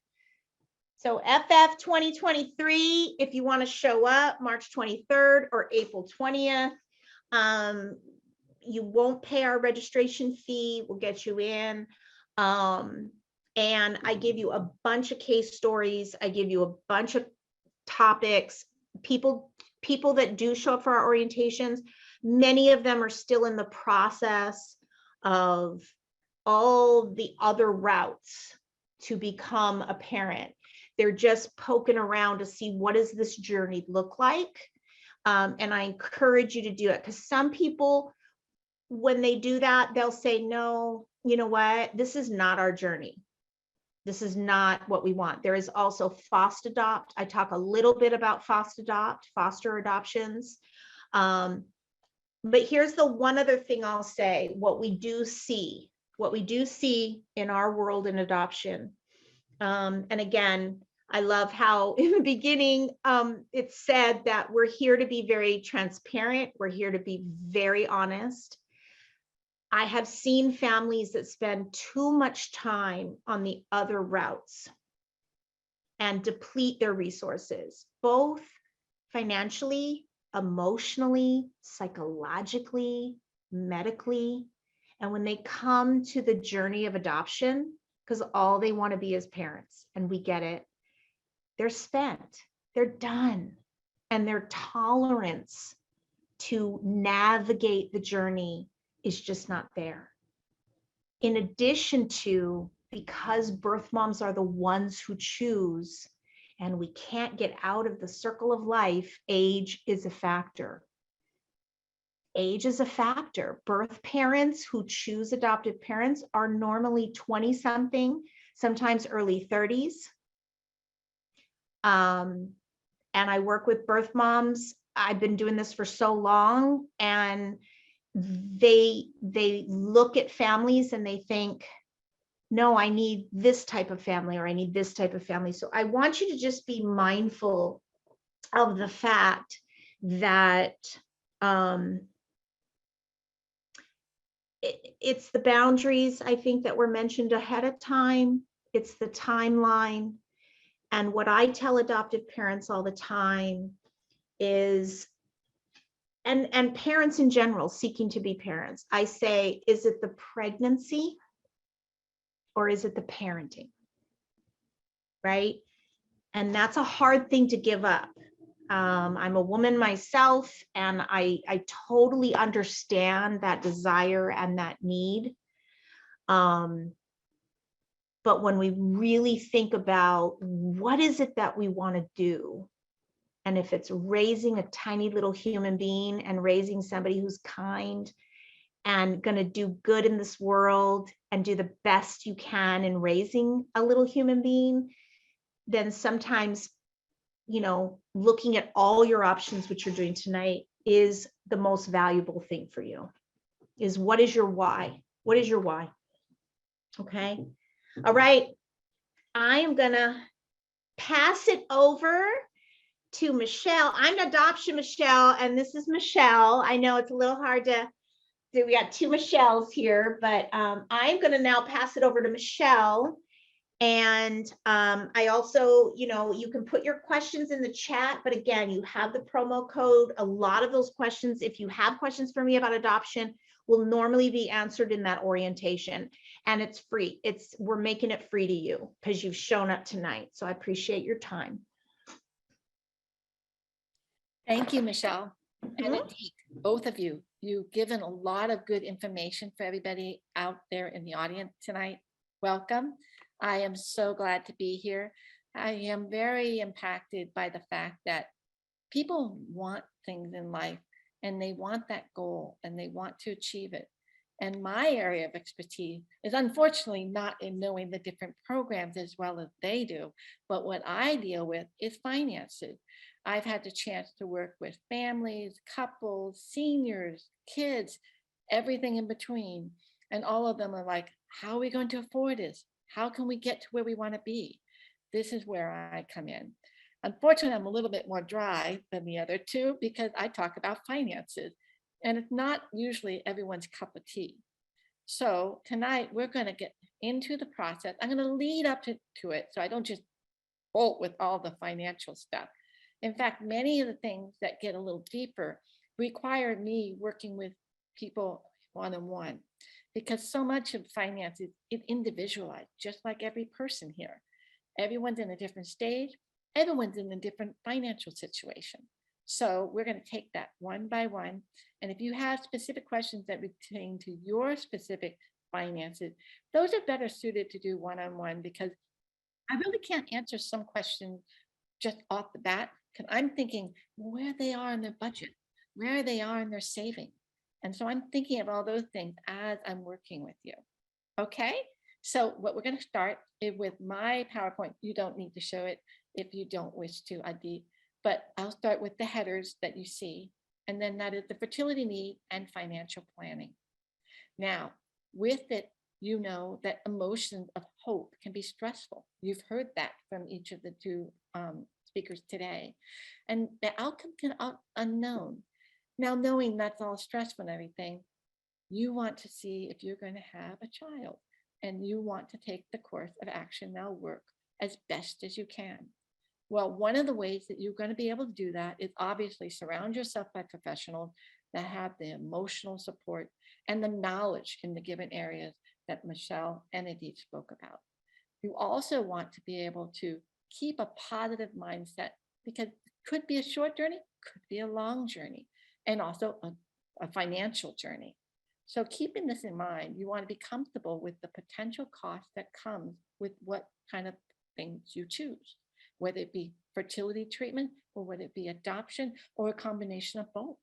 S2: So FF 2023, if you want to show up March 23rd or April 20th, you won't pay our registration fee. We'll get you in. And I give you a bunch of case stories. I give you a bunch of topics. People that do show up for our orientations, many of them are still in the process of all the other routes to become a parent. They're just poking around to see what does this journey look like. And I encourage you to do it because some people, when they do that, they'll say, no, you know what? This is not our journey. This is not what we want. There is also foster adopt. I talk a little bit about foster adopt, foster adoptions. But here's the one other thing I'll say, what we do see in our world in adoption. And again, I love how in the beginning, it said that we're here to be very transparent. We're here to be very honest. I have seen families that spend too much time on the other routes and deplete their resources, both financially, emotionally, psychologically, medically. And when they come to the journey of adoption, because all they want to be is parents, and we get it, they're spent, they're done, and their tolerance to navigate the journey is just not there. in addition to, because birth moms are the ones who choose, and we can't get out of the circle of life, age is a factor. Age is a factor. Birth parents who choose adoptive parents are normally 20 something, sometimes early 30s. And I work with birth moms. I've been doing this for so long, and they look at families and they think, no, I need this type of family, or I need this type of family. So I want you to just be mindful of the fact that it's the boundaries, I think, that were mentioned ahead of time. It's the timeline. And what I tell adoptive parents all the time is, and parents in general seeking to be parents, I say, is it the pregnancy or is it the parenting? Right? And that's a hard thing to give up. I'm a woman myself, and I totally understand that desire and that need. But when we really think about what is it that we want to do, and if it's raising a tiny little human being and raising somebody who's kind and going to do good in this world and do the best you can in raising a little human being, then sometimes, you know, looking at all your options, which you're doing tonight, is the most valuable thing for you. Is what is your why? What is your why? Okay. All right. I am gonna pass it over to Michelle. I'm Adoption Michelle, and this is Michelle. I know it's a little hard to do. We got two Michelles here, but I'm gonna now pass it over to Michelle. And I also, you know, you can put your questions in the chat, but again, you have the promo code. A lot of those questions, if you have questions for me about adoption, will normally be answered in that orientation, and it's free. We're making it free to you because you've shown up tonight. So I appreciate your time.
S3: Thank you, Michelle. And indeed, both of you, you've given a lot of good information for everybody out there in the audience tonight. Welcome. I am so glad to be here. I am very impacted by the fact that people want things in life, and they want that goal, and they want to achieve it. And my area of expertise is unfortunately not in knowing the different programs as well as they do, but what I deal with is finances. I've had the chance to work with families, couples, seniors, kids, everything in between. And all of them are like, how are we going to afford this? How can we get to where we want to be? This is where I come in. Unfortunately, I'm a little bit more dry than the other two because I talk about finances, and it's not usually everyone's cup of tea. So tonight we're going to get into the process. I'm going to lead up to it so I don't just bolt with all the financial stuff. In fact, many of the things that get a little deeper require me working with people one-on-one, because so much of finance is individualized, just like every person here. Everyone's in a different stage. Everyone's in a different financial situation. So we're going to take that one by one. And if you have specific questions that pertain to your specific finances, those are better suited to do one-on-one, because I really can't answer some questions just off the bat, because I'm thinking where they are in their budget, where they are in their saving. And so I'm thinking of all those things as I'm working with you. Okay, so what we're going to start is with my PowerPoint. You don't need to show it if you don't wish to, Adit, but I'll start with the headers that you see, and then that is the fertility need and financial planning. Now, with it, you know that emotions of hope can be stressful. You've heard that from each of the two speakers today, and the outcome can be unknown. Now, knowing that's all stressful and everything, you want to see if you're going to have a child, and you want to take the course of action that'll work as best as you can. Well, one of the ways that you're going to be able to do that is obviously surround yourself by professionals that have the emotional support and the knowledge in the given areas that Michelle and Adit spoke about. You also want to be able to keep a positive mindset, because it could be a short journey, could be a long journey, and also a financial journey. So keeping this in mind, you want to be comfortable with the potential cost that comes with what kind of things you choose, whether it be fertility treatment or whether it be adoption or a combination of both.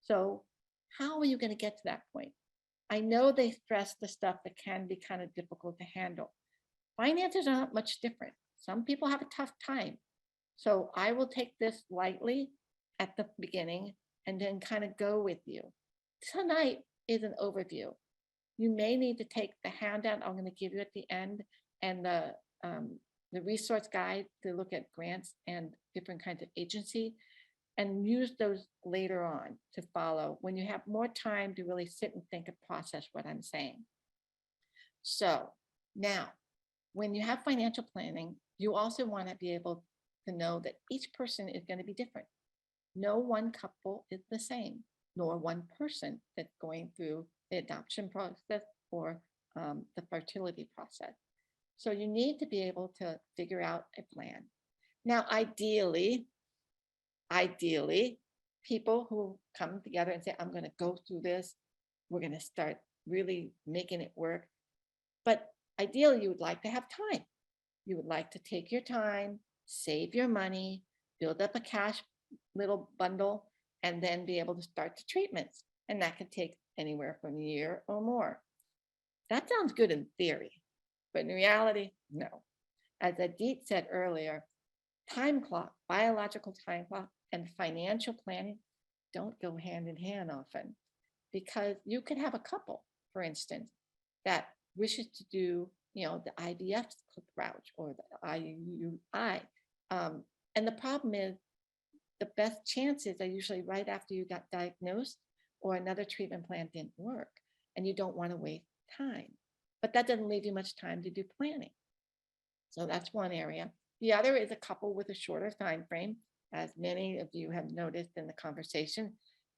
S3: So how are you going to get to that point? I know they stress the stuff that can be kind of difficult to handle. Finances are not much different. Some people have a tough time. So I will take this lightly at the beginning and then kind of go with you. Tonight is an overview. You may need to take the handout I'm going to give you at the end and the resource guide to look at grants and different kinds of agency and use those later on to follow when you have more time to really sit and think and process what I'm saying. So now, when you have financial planning, you also want to be able to know that each person is going to be different. No one couple is the same, nor one person that's going through the adoption process or the fertility process. So you need to be able to figure out a plan. Now, ideally, people who come together and say, I'm going to go through this, we're going to start really making it work. But ideally, you would like to have time. You would like to take your time, save your money, build up a cash little bundle, and then be able to start the treatments. And that could take anywhere from a year or more. That sounds good in theory, but in reality, no. As Adit said earlier, time clock, biological time clock, and financial planning don't go hand in hand often, because you could have a couple, for instance, that wishes to do, the IVF route or the IUI. And the problem is the best chances are usually right after you got diagnosed or another treatment plan didn't work, and you don't want to waste time. But that doesn't leave you much time to do planning. So that's one area. The other is a couple with a shorter time frame, as many of you have noticed in the conversation.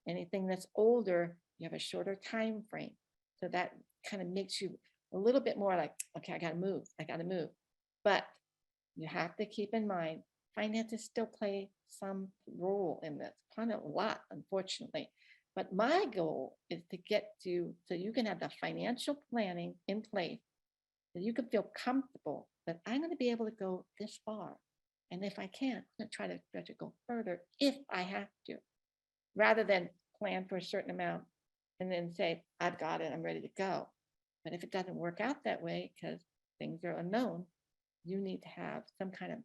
S3: Anything that's older, you have a shorter time frame. So that kind of makes you a little bit more like, okay, I got to move. But you have to keep in mind, finances still play some role in this, kind of a lot, unfortunately. But my goal is to get to, so you can have the financial planning in place, so you can feel comfortable that I'm going to be able to go this far. And if I can't, I'm going to try to stretch it, go further if I have to, rather than plan for a certain amount and then say, I've got it, I'm ready to go. But if it doesn't work out that way, because things are unknown, you need to have some kind of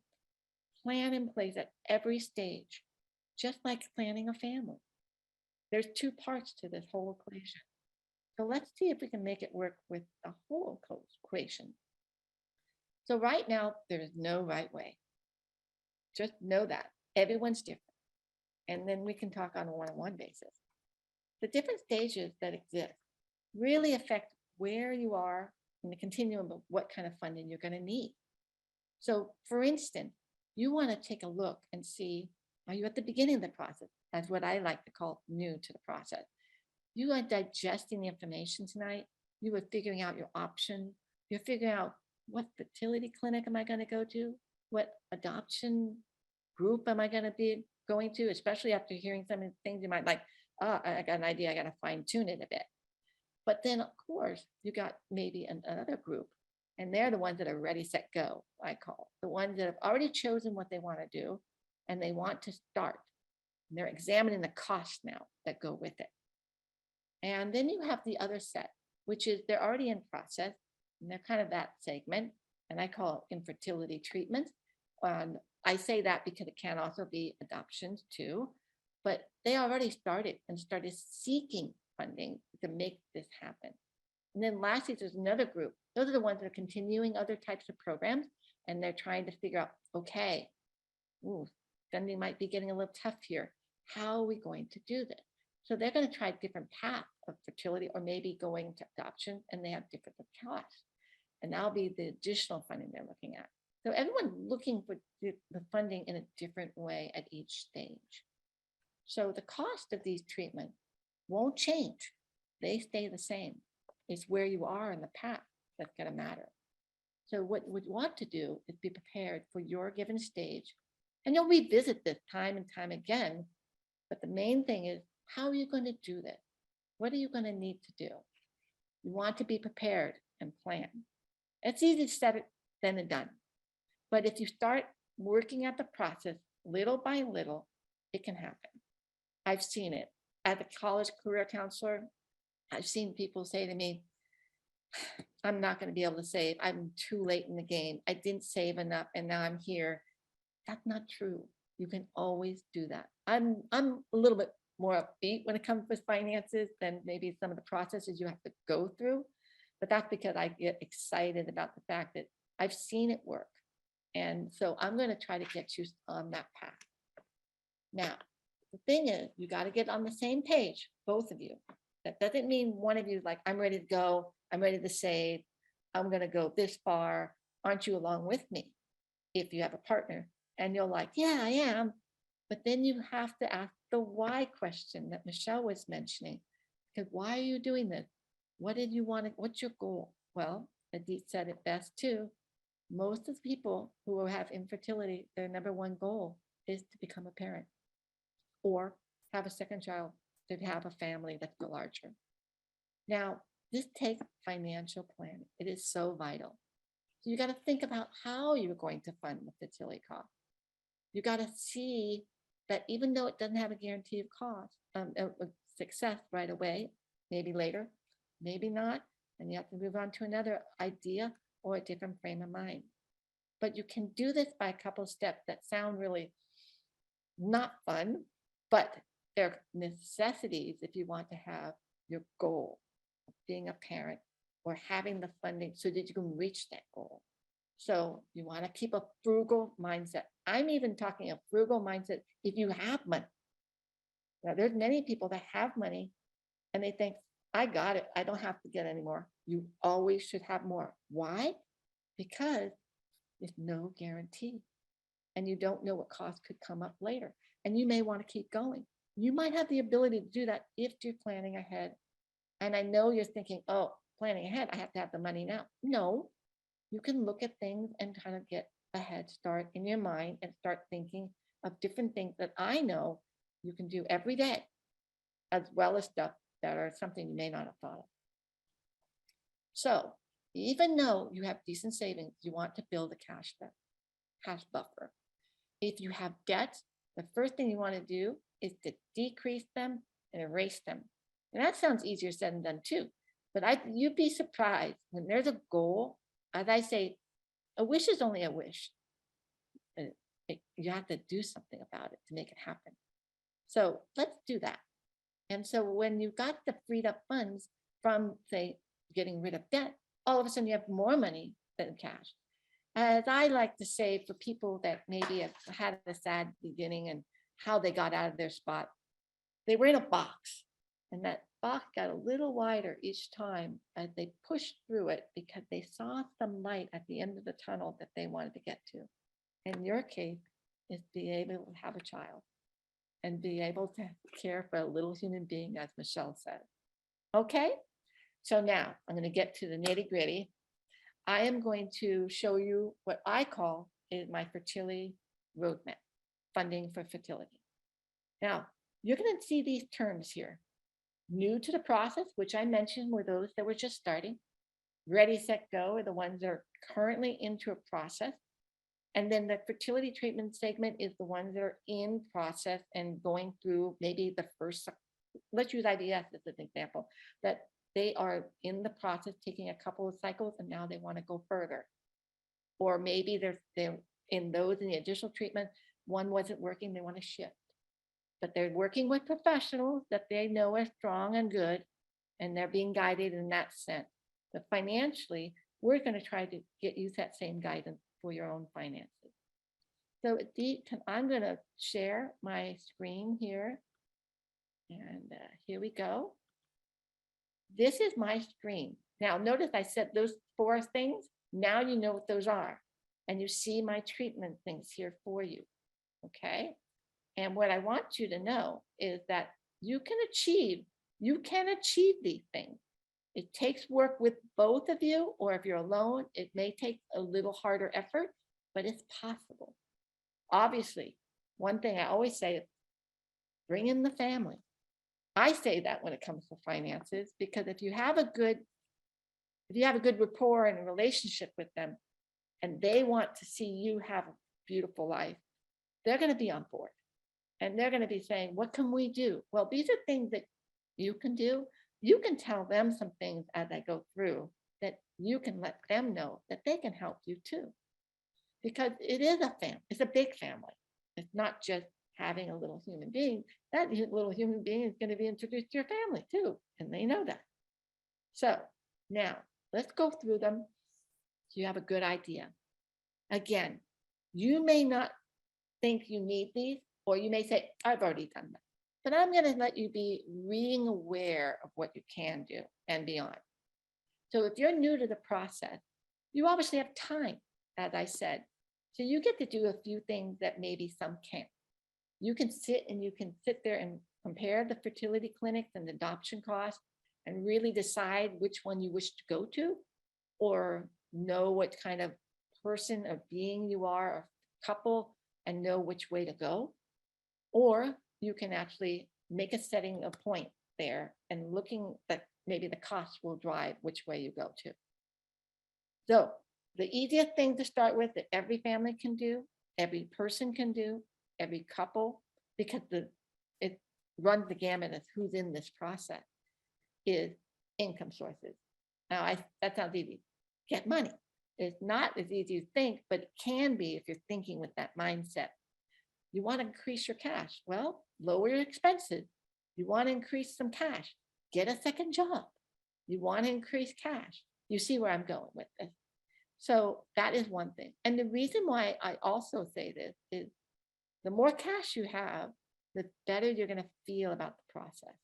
S3: plan in place at every stage, just like planning a family. There's two parts to this whole equation. So let's see if we can make it work with the whole equation. So right now, there is no right way. Just know that everyone's different. And then we can talk on a one-on-one basis. The different stages that exist really affect where you are in the continuum of what kind of funding you're going to need. So for instance, you want to take a look and see, are you at the beginning of the process? That's what I like to call new to the process. You are digesting the information tonight. You are figuring out your options. You're figuring out what fertility clinic am I going to go to? What adoption group am I going to be going to? Especially after hearing some of the things you might like, oh, I got an idea, I got to fine tune it a bit. But then of course, you got maybe another group, and they're the ones that are ready, set, go, I call. The ones that have already chosen what they want to do, and they want to start. And they're examining the costs now that go with it. And then you have the other set, which is they're already in process, and they're kind of that segment, and I call it infertility treatment. I say that because it can also be adoptions too, but they already started seeking funding to make this happen. And then lastly, there's another group. Those are the ones that are continuing other types of programs, and they're trying to figure out, okay, funding might be getting a little tough here. How are we going to do this? So they're going to try different paths of fertility, or maybe going to adoption, and they have different costs. And that'll be the additional funding they're looking at. So everyone's looking for the funding in a different way at each stage. So the cost of these treatments won't change. They stay the same. It's where you are in the path that's going to matter. So what we want to do is be prepared for your given stage. And you'll revisit this time and time again. But the main thing is, how are you going to do this? What are you going to need to do? You want to be prepared and plan. It's easy to set it then and done. But if you start working at the process little by little, it can happen. I've seen it. As a college career counselor, I've seen people say to me, I'm not going to be able to save. I'm too late in the game. I didn't save enough and now I'm here. That's not true. You can always do that. I'm a little bit more upbeat when it comes to finances than maybe some of the processes you have to go through. But that's because I get excited about the fact that I've seen it work. And so I'm going to try to get you on that path. Now, the thing is, you got to get on the same page, both of you. That doesn't mean one of you like, I'm ready to go. I'm ready to save. I'm going to go this far. Aren't you along with me? If you have a partner and you're like, yeah, I am. But then you have to ask the why question that Michelle was mentioning. Because why are you doing this? What did you want? What's your goal? Well, Adit said it best too. Most of the people who have infertility, their number one goal is to become a parent or have a second child, to have a family that's larger. Now, this takes financial planning. It is so vital. So you got to think about how you're going to fund the fertility cost. You got to see that even though it doesn't have a guarantee of cost, of success right away, maybe later, maybe not, and you have to move on to another idea or a different frame of mind. But you can do this by a couple of steps that sound really not fun, but they're necessities if you want to have your goal of being a parent or having the funding so that you can reach that goal. So you want to keep a frugal mindset. I'm even talking a frugal mindset if you have money. Now, there's many people that have money and they think, I got it. I don't have to get any more. You always should have more. Why? Because there's no guarantee. And you don't know what cost could come up later. And you may want to keep going. You might have the ability to do that if you're planning ahead. And I know you're thinking, oh, planning ahead, I have to have the money now. No, you can look at things and kind of get a head start in your mind and start thinking of different things that I know you can do every day, as well as stuff that are something you may not have thought of. So even though you have decent savings, you want to build a cash buffer. If you have debt, the first thing you want to do is to decrease them and erase them. And that sounds easier said than done too. But you'd be surprised when there's a goal. As I say, a wish is only a wish. You have to do something about it to make it happen. So let's do that. And so when you've got the freed up funds from, say, getting rid of debt, all of a sudden you have more money than cash. As I like to say, for people that maybe have had a sad beginning and how they got out of their spot, they were in a box and that box got a little wider each time as they pushed through it because they saw some light at the end of the tunnel that they wanted to get to. In your case, is be able to have a child and be able to care for a little human being, as Michelle said. Okay, so now I'm going to get to the nitty gritty. I am going to show you what I call is my fertility roadmap, funding for fertility. Now, you're going to see these terms here. New to the process, which I mentioned were those that were just starting. Ready, set, go are the ones that are currently into a process. And then the fertility treatment segment is the ones that are in process and going through maybe the first, let's use IVF as an example, that they are in the process taking a couple of cycles and now they want to go further. Or maybe they're in those in the additional treatment, one wasn't working, they want to shift. But they're working with professionals that they know are strong and good, and they're being guided in that sense. But financially, we're going to try to get you that same guidance for your own finances. So I'm going to share my screen here. And here we go. This is my screen. Now, notice I said those 4 things. Now you know what those are. And you see my treatment things here for you. Okay. And what I want you to know is that you can achieve these things. It takes work with both of you, or if you're alone, it may take a little harder effort, but it's possible. Obviously, one thing I always say is bring in the family. I say that when it comes to finances, because if you have a good rapport and a relationship with them, and they want to see you have a beautiful life, they're going to be on board. And they're going to be saying, what can we do? Well, these are things that you can do. You can tell them some things as I go through that you can let them know that they can help you too. Because it is a family, it's a big family. It's not just having a little human being. That little human being is going to be introduced to your family too, and they know that. So now let's go through them so you have a good idea. Again, you may not think you need these, or you may say, I've already done that. But I'm going to let you be being aware of what you can do and beyond. So if you're new to the process, you obviously have time, as I said. So you get to do a few things that maybe some can't. You can sit there and compare the fertility clinics and the adoption costs and really decide which one you wish to go to, or know what kind of person or being you are, or couple, and know which way to go. Or you can actually make a setting a point there and looking that maybe the cost will drive which way you go to. So the easiest thing to start with that every family can do, every person can do, every couple, because it runs the gamut of who's in this process, is income sources. Now, that sounds easy. Get money. It's not as easy as you think, but it can be if you're thinking with that mindset. You want to increase your cash. Well, lower your expenses. You want to increase some cash. Get a second job. You want to increase cash. You see where I'm going with this. So that is one thing. And the reason why I also say this is the more cash you have, the better you're going to feel about the process.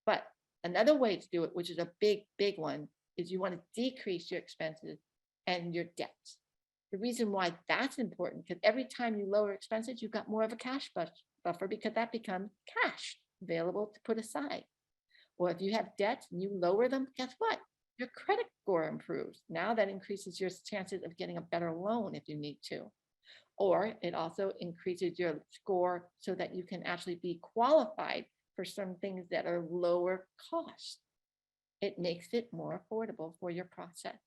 S3: But another way to do it, which is a big, big one, is you want to decrease your expenses and your debts. The reason why that's important, because every time you lower expenses, you've got more of a cash buffer, because that becomes cash available to put aside. Or if you have debts and you lower them, guess what? Your credit score improves. Now that increases your chances of getting a better loan if you need to. Or it also increases your score so that you can actually be qualified for some things that are lower cost. It makes it more affordable for your process.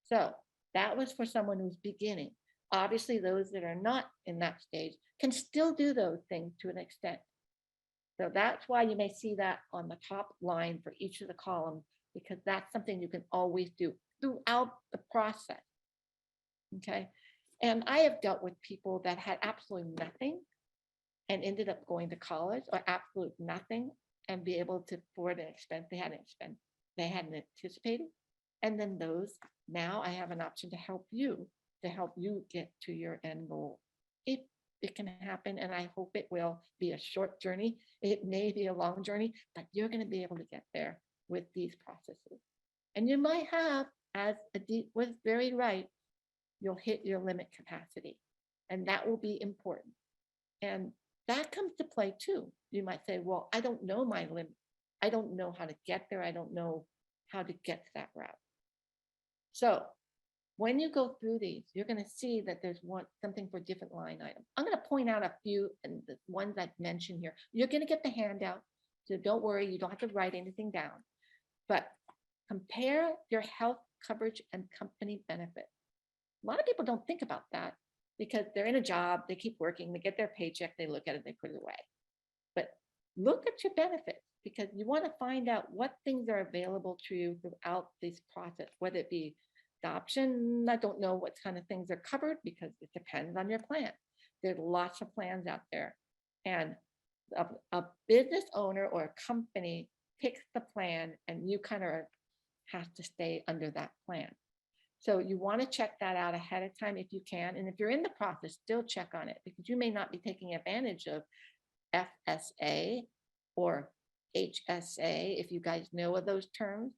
S3: So that was for someone who's beginning. Obviously, those that are not in that stage can still do those things to an extent. So that's why you may see that on the top line for each of the columns, because that's something you can always do throughout the process. Okay. And I have dealt with people that had absolutely nothing and ended up going to college, or absolute nothing, and be able to afford an expense they hadn't anticipated. And then those, now I have an option to help you get to your end goal. If it can happen, and I hope it will be a short journey. It may be a long journey, but you're going to be able to get there with these processes. And you might have, as Adit was very right, you'll hit your limit capacity, and that will be important. And that comes to play too. You might say, well, I don't know my limit. I don't know how to get there. I don't know how to get to that route. So when you go through these, you're going to see that there's something for different line items. I'm going to point out a few, and the ones I've mentioned here. You're going to get the handout, so don't worry, you don't have to write anything down. But compare your health coverage and company benefit. A lot of people don't think about that because they're in a job, they keep working, they get their paycheck, they look at it, they put it away. But look at your benefits, because you want to find out what things are available to you throughout this process, whether it be adoption. I don't know what kind of things are covered because it depends on your plan. There's lots of plans out there, and a business owner or a company picks the plan, and you kind of have to stay under that plan. So you want to check that out ahead of time if you can. And if you're in the process, still check on it, because you may not be taking advantage of FSA or HSA, if you guys know of those terms.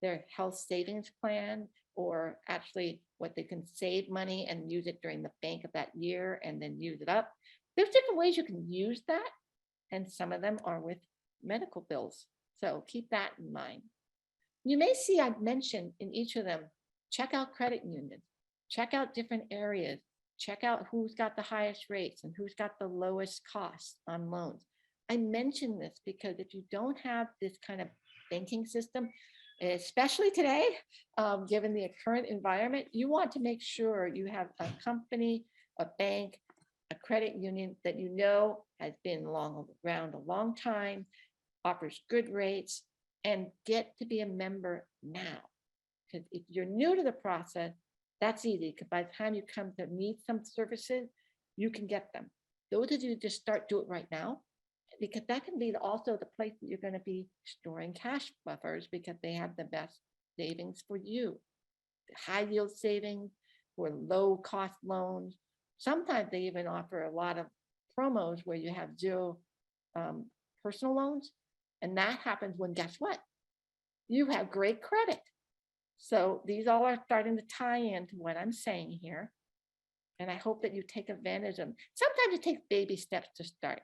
S3: Their health savings plan, or actually what they can save money and use it during the bank of that year and then use it up. There's different ways you can use that, and some of them are with medical bills. So keep that in mind. You may see I've mentioned in each of them, check out credit unions, check out different areas, check out who's got the highest rates and who's got the lowest costs on loans. I mention this because if you don't have this kind of banking system, especially today, given the current environment, you want to make sure you have a company, a bank, a credit union that you know has been around a long time, offers good rates, and get to be a member now. Because if you're new to the process, that's easy, because by the time you come to need some services, you can get them. Those of you who just do it right now, because that can be also the place that you're going to be storing cash buffers, because they have the best savings for you. High yield savings or low cost loans. Sometimes they even offer a lot of promos where you have zero personal loans. And that happens when, guess what? You have great credit. So these all are starting to tie into what I'm saying here. And I hope that you take advantage of them. Sometimes it takes baby steps to start.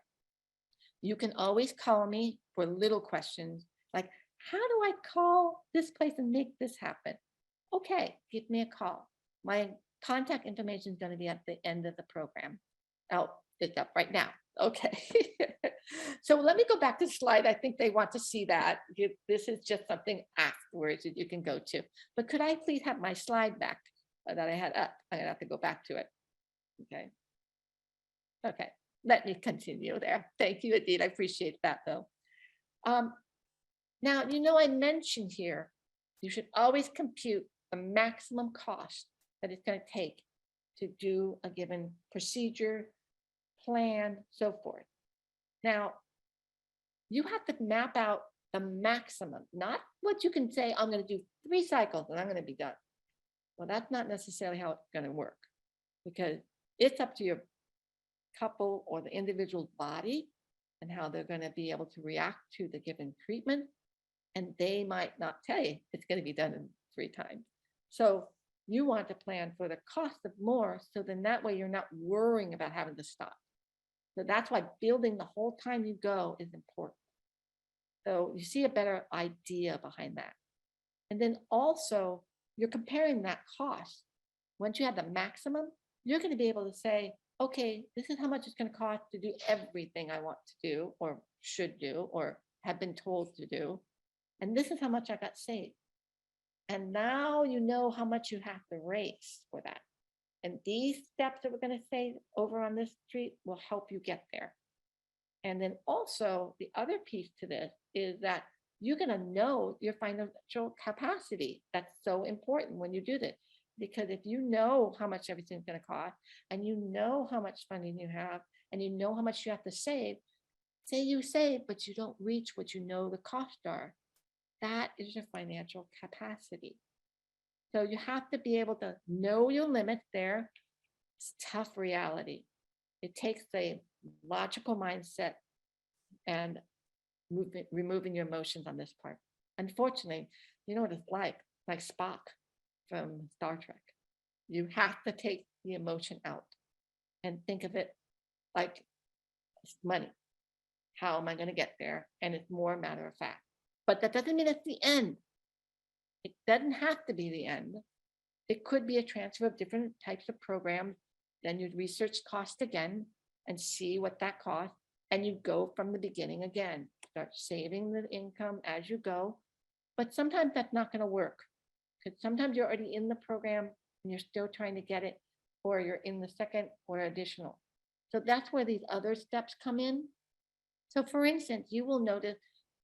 S3: You can always call me for little questions like, how do I call this place and make this happen? Okay, give me a call. My contact information is going to be at the end of the program. Oh, it's up right now. Okay. So let me go back to the slide. I think they want to see that. This is just something afterwards that you can go to. But could I please have my slide back that I had up? I'm going to have to go back to it. Okay. Okay. Let me continue there. Thank you, Adit. I appreciate that, though. Now, I mentioned here, you should always compute the maximum cost that it's going to take to do a given procedure, plan, so forth. Now, you have to map out the maximum, not what you can say, I'm going to do 3 cycles and I'm going to be done. Well, that's not necessarily how it's going to work, because it's up to your couple or the individual body and how they're going to be able to react to the given treatment. And they might not tell you it's going to be done in 3 times. So you want to plan for the cost of more, so then that way you're not worrying about having to stop. So that's why building the whole time you go is important. So you see a better idea behind that. And then also you're comparing that cost. Once you have the maximum, you're going to be able to say, okay, this is how much it's going to cost to do everything I want to do or should do or have been told to do. And this is how much I got saved. And now you know how much you have to raise for that. And these steps that we're going to say over on this street will help you get there. And then also the other piece to this is that you're going to know your financial capacity. That's so important when you do this, because if you know how much everything's going to cost and you know how much funding you have and you know how much you have to save, say you save, but you don't reach what you know the costs are. That is your financial capacity. So you have to be able to know your limits there. It's tough reality. It takes a logical mindset and removing your emotions on this part. Unfortunately, you know what it's like Spock from Star Trek. You have to take the emotion out and think of it like money. How am I going to get there? And it's more matter of fact. But that doesn't mean it's the end. It doesn't have to be the end. It could be a transfer of different types of programs. Then you'd research cost again and see what that costs. And you go from the beginning again. Start saving the income as you go. But sometimes that's not going to work, because sometimes you're already in the program and you're still trying to get it, or you're in the second or additional. So that's where these other steps come in. So for instance, you will notice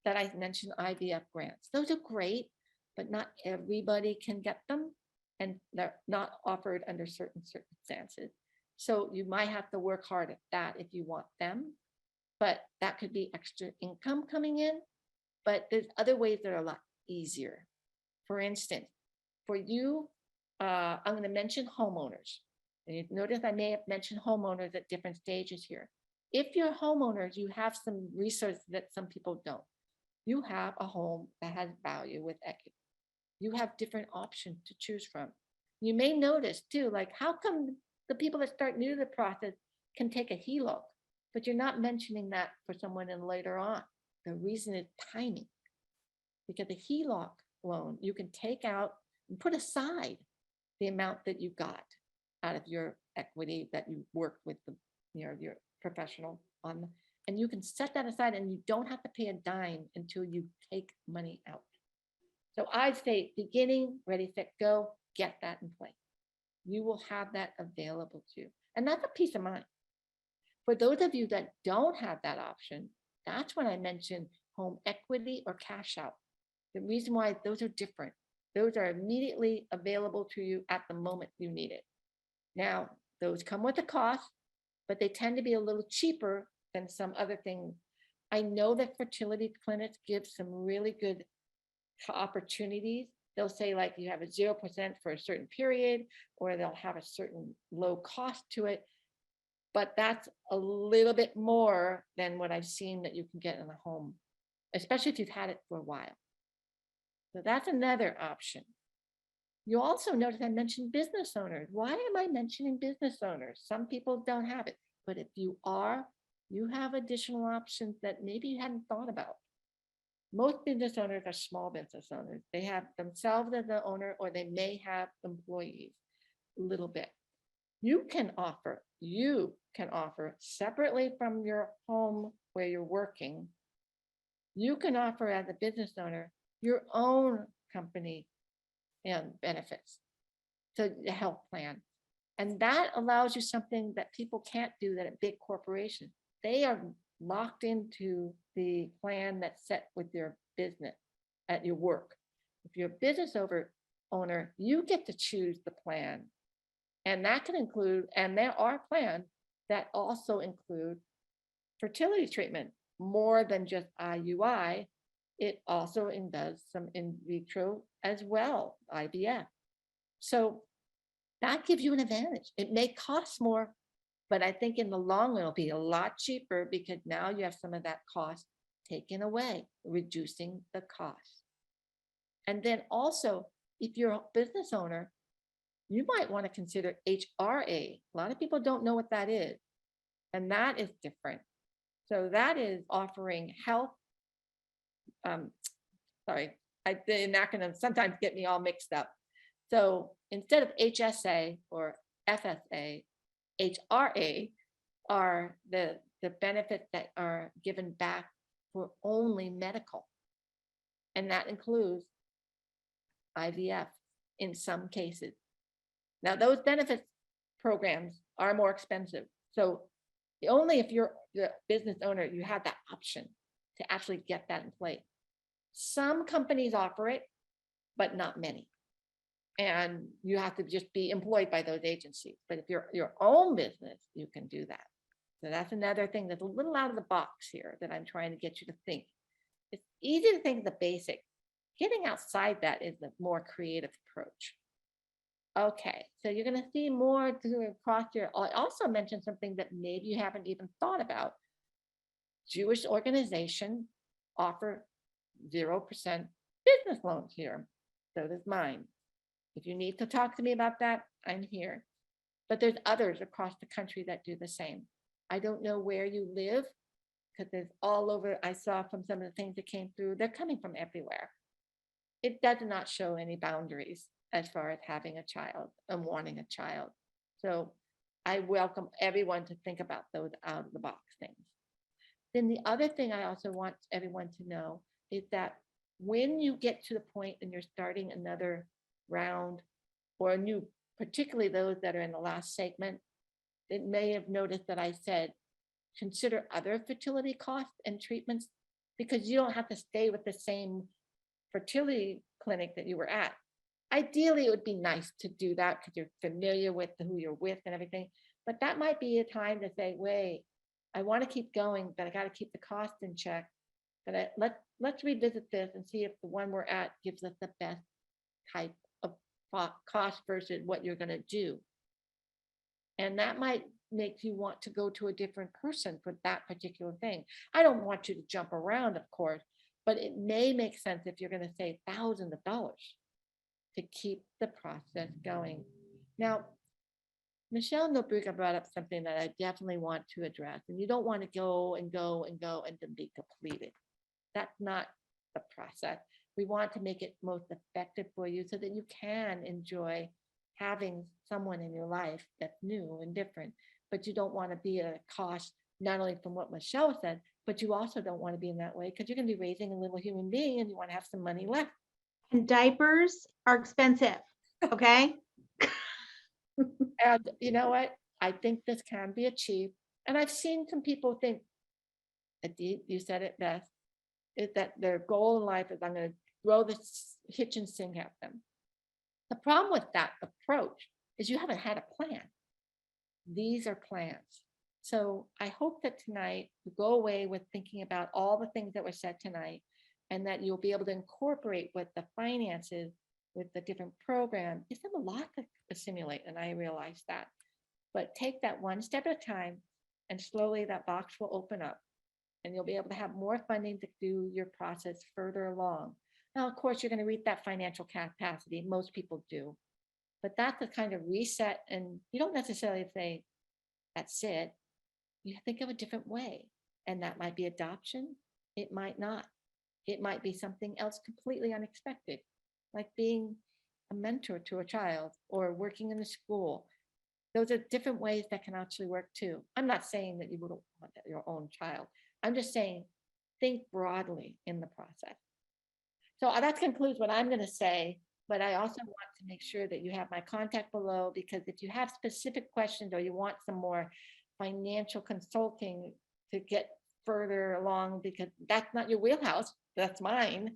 S3: that I mentioned IVF grants. Those are great, but not everybody can get them, and they're not offered under certain circumstances. So you might have to work hard at that if you want them, but that could be extra income coming in. But there's other ways that are a lot easier. For instance, for you, I'm going to mention homeowners. And you notice I may have mentioned homeowners at different stages here. If you're homeowners, you have some resources that some people don't. You have a home that has value with equity. You have different options to choose from. You may notice too, like how come the people that start new to the process can take a HELOC, but you're not mentioning that for someone in later on. The reason is timing, because a HELOC loan, you can take out and put aside the amount that you got out of your equity that you worked with your professional on, And you can set that aside and you don't have to pay a dime until you take money out. So I'd say beginning, ready, set, go, get that in place. You will have that available to you. And that's a peace of mind. For those of you that don't have that option, that's when I mentioned home equity or cash out. The reason why those are different, those are immediately available to you at the moment you need it. Now, those come with a cost, but they tend to be a little cheaper than some other things. I know that fertility clinics give some really good opportunities. They'll say like you have a 0% for a certain period, or they'll have a certain low cost to it. But that's a little bit more than what I've seen that you can get in a home, especially if you've had it for a while. So that's another option. You also notice I mentioned business owners. Why am I mentioning business owners? Some people don't have it, but if you are, you have additional options that maybe you hadn't thought about. Most business owners are small business owners. They have themselves as the owner, or they may have employees a little bit. You can offer separately from your home where you're working. You can offer as a business owner your own company and benefits. So the health plan. And that allows you something that people can't do that at big corporations. They are locked into the plan that's set with your business at your work. If you're a business owner, you get to choose the plan. And that can include, and there are plans that also include fertility treatment, more than just IUI. It also does some in vitro as well, IVF. So that gives you an advantage. It may cost more, but I think in the long run, it'll be a lot cheaper because now you have some of that cost taken away, reducing the cost. And then also, if you're a business owner, you might want to consider HRA. A lot of people don't know what that is, and that is different. So that is offering health. The acronyms sometimes get me all mixed up. So instead of HSA or FSA, HRA are the benefits that are given back for only medical. And that includes IVF in some cases. Now, those benefits programs are more expensive. So only if you're the business owner, you have that option to actually get that in place. Some companies offer it, but not many. And you have to just be employed by those agencies. But if you're your own business, you can do that. So that's another thing that's a little out of the box here that I'm trying to get you to think. It's easy to think the basic. Getting outside that is the more creative approach. Okay, so you're going to see more across your. I also mentioned something that maybe you haven't even thought about. Jewish organization offer 0% business loans here. So does mine. If you need to talk to me about that, I'm here. But there's others across the country that do the same. I don't know where you live, because there's all over. I saw from some of the things that came through, they're coming from everywhere. It does not show any boundaries as far as having a child and wanting a child. So I welcome everyone to think about those out of the box things. Then the other thing I also want everyone to know is that when you get to the point and you're starting another round or a new, particularly those that are in the last segment, it may have noticed that I said, consider other fertility costs and treatments, because you don't have to stay with the same fertility clinic that you were at. Ideally, it would be nice to do that because you're familiar with who you're with and everything, but that might be a time to say, wait, I want to keep going, but I got to keep the cost in check. But let's revisit this and see if the one we're at gives us the best type of cost versus what you're going to do. And that might make you want to go to a different person for that particular thing. I don't want you to jump around, of course, but it may make sense if you're going to save thousands of dollars to keep the process going. Now, Michelle Nobrega brought up something that I definitely want to address, and you don't want to go and go and go and then be completed. That's not the process. We want to make it most effective for you so that you can enjoy having someone in your life that's new and different, but you don't want to be at a cost not only from what Michelle said, but you also don't want to be in that way because you're going to be raising a little human being and you want to have some money left.
S2: And diapers are expensive, okay?
S3: And you know what? I think this can be achieved. And I've seen some people think, Adit, you said it best, is that their goal in life is I'm going to throw the kitchen sink at them. The problem with that approach is you haven't had a plan. These are plans. So I hope that tonight you go away with thinking about all the things that were said tonight, and that you'll be able to incorporate with the finances, with the different program. It's a lot to assimilate, and I realize that. But take that one step at a time, and slowly that box will open up, and you'll be able to have more funding to do your process further along. Now, of course, you're going to reach that financial capacity. Most people do. But that's a kind of reset, and you don't necessarily say, that's it. You think of a different way, and that might be adoption. It might not. It might be something else completely unexpected, like being a mentor to a child or working in a school. Those are different ways that can actually work too. I'm not saying that you wouldn't want your own child. I'm just saying, think broadly in the process. So that concludes what I'm going to say, but I also want to make sure that you have my contact below, because if you have specific questions or you want some more financial consulting to get further along, because that's not your wheelhouse, that's mine,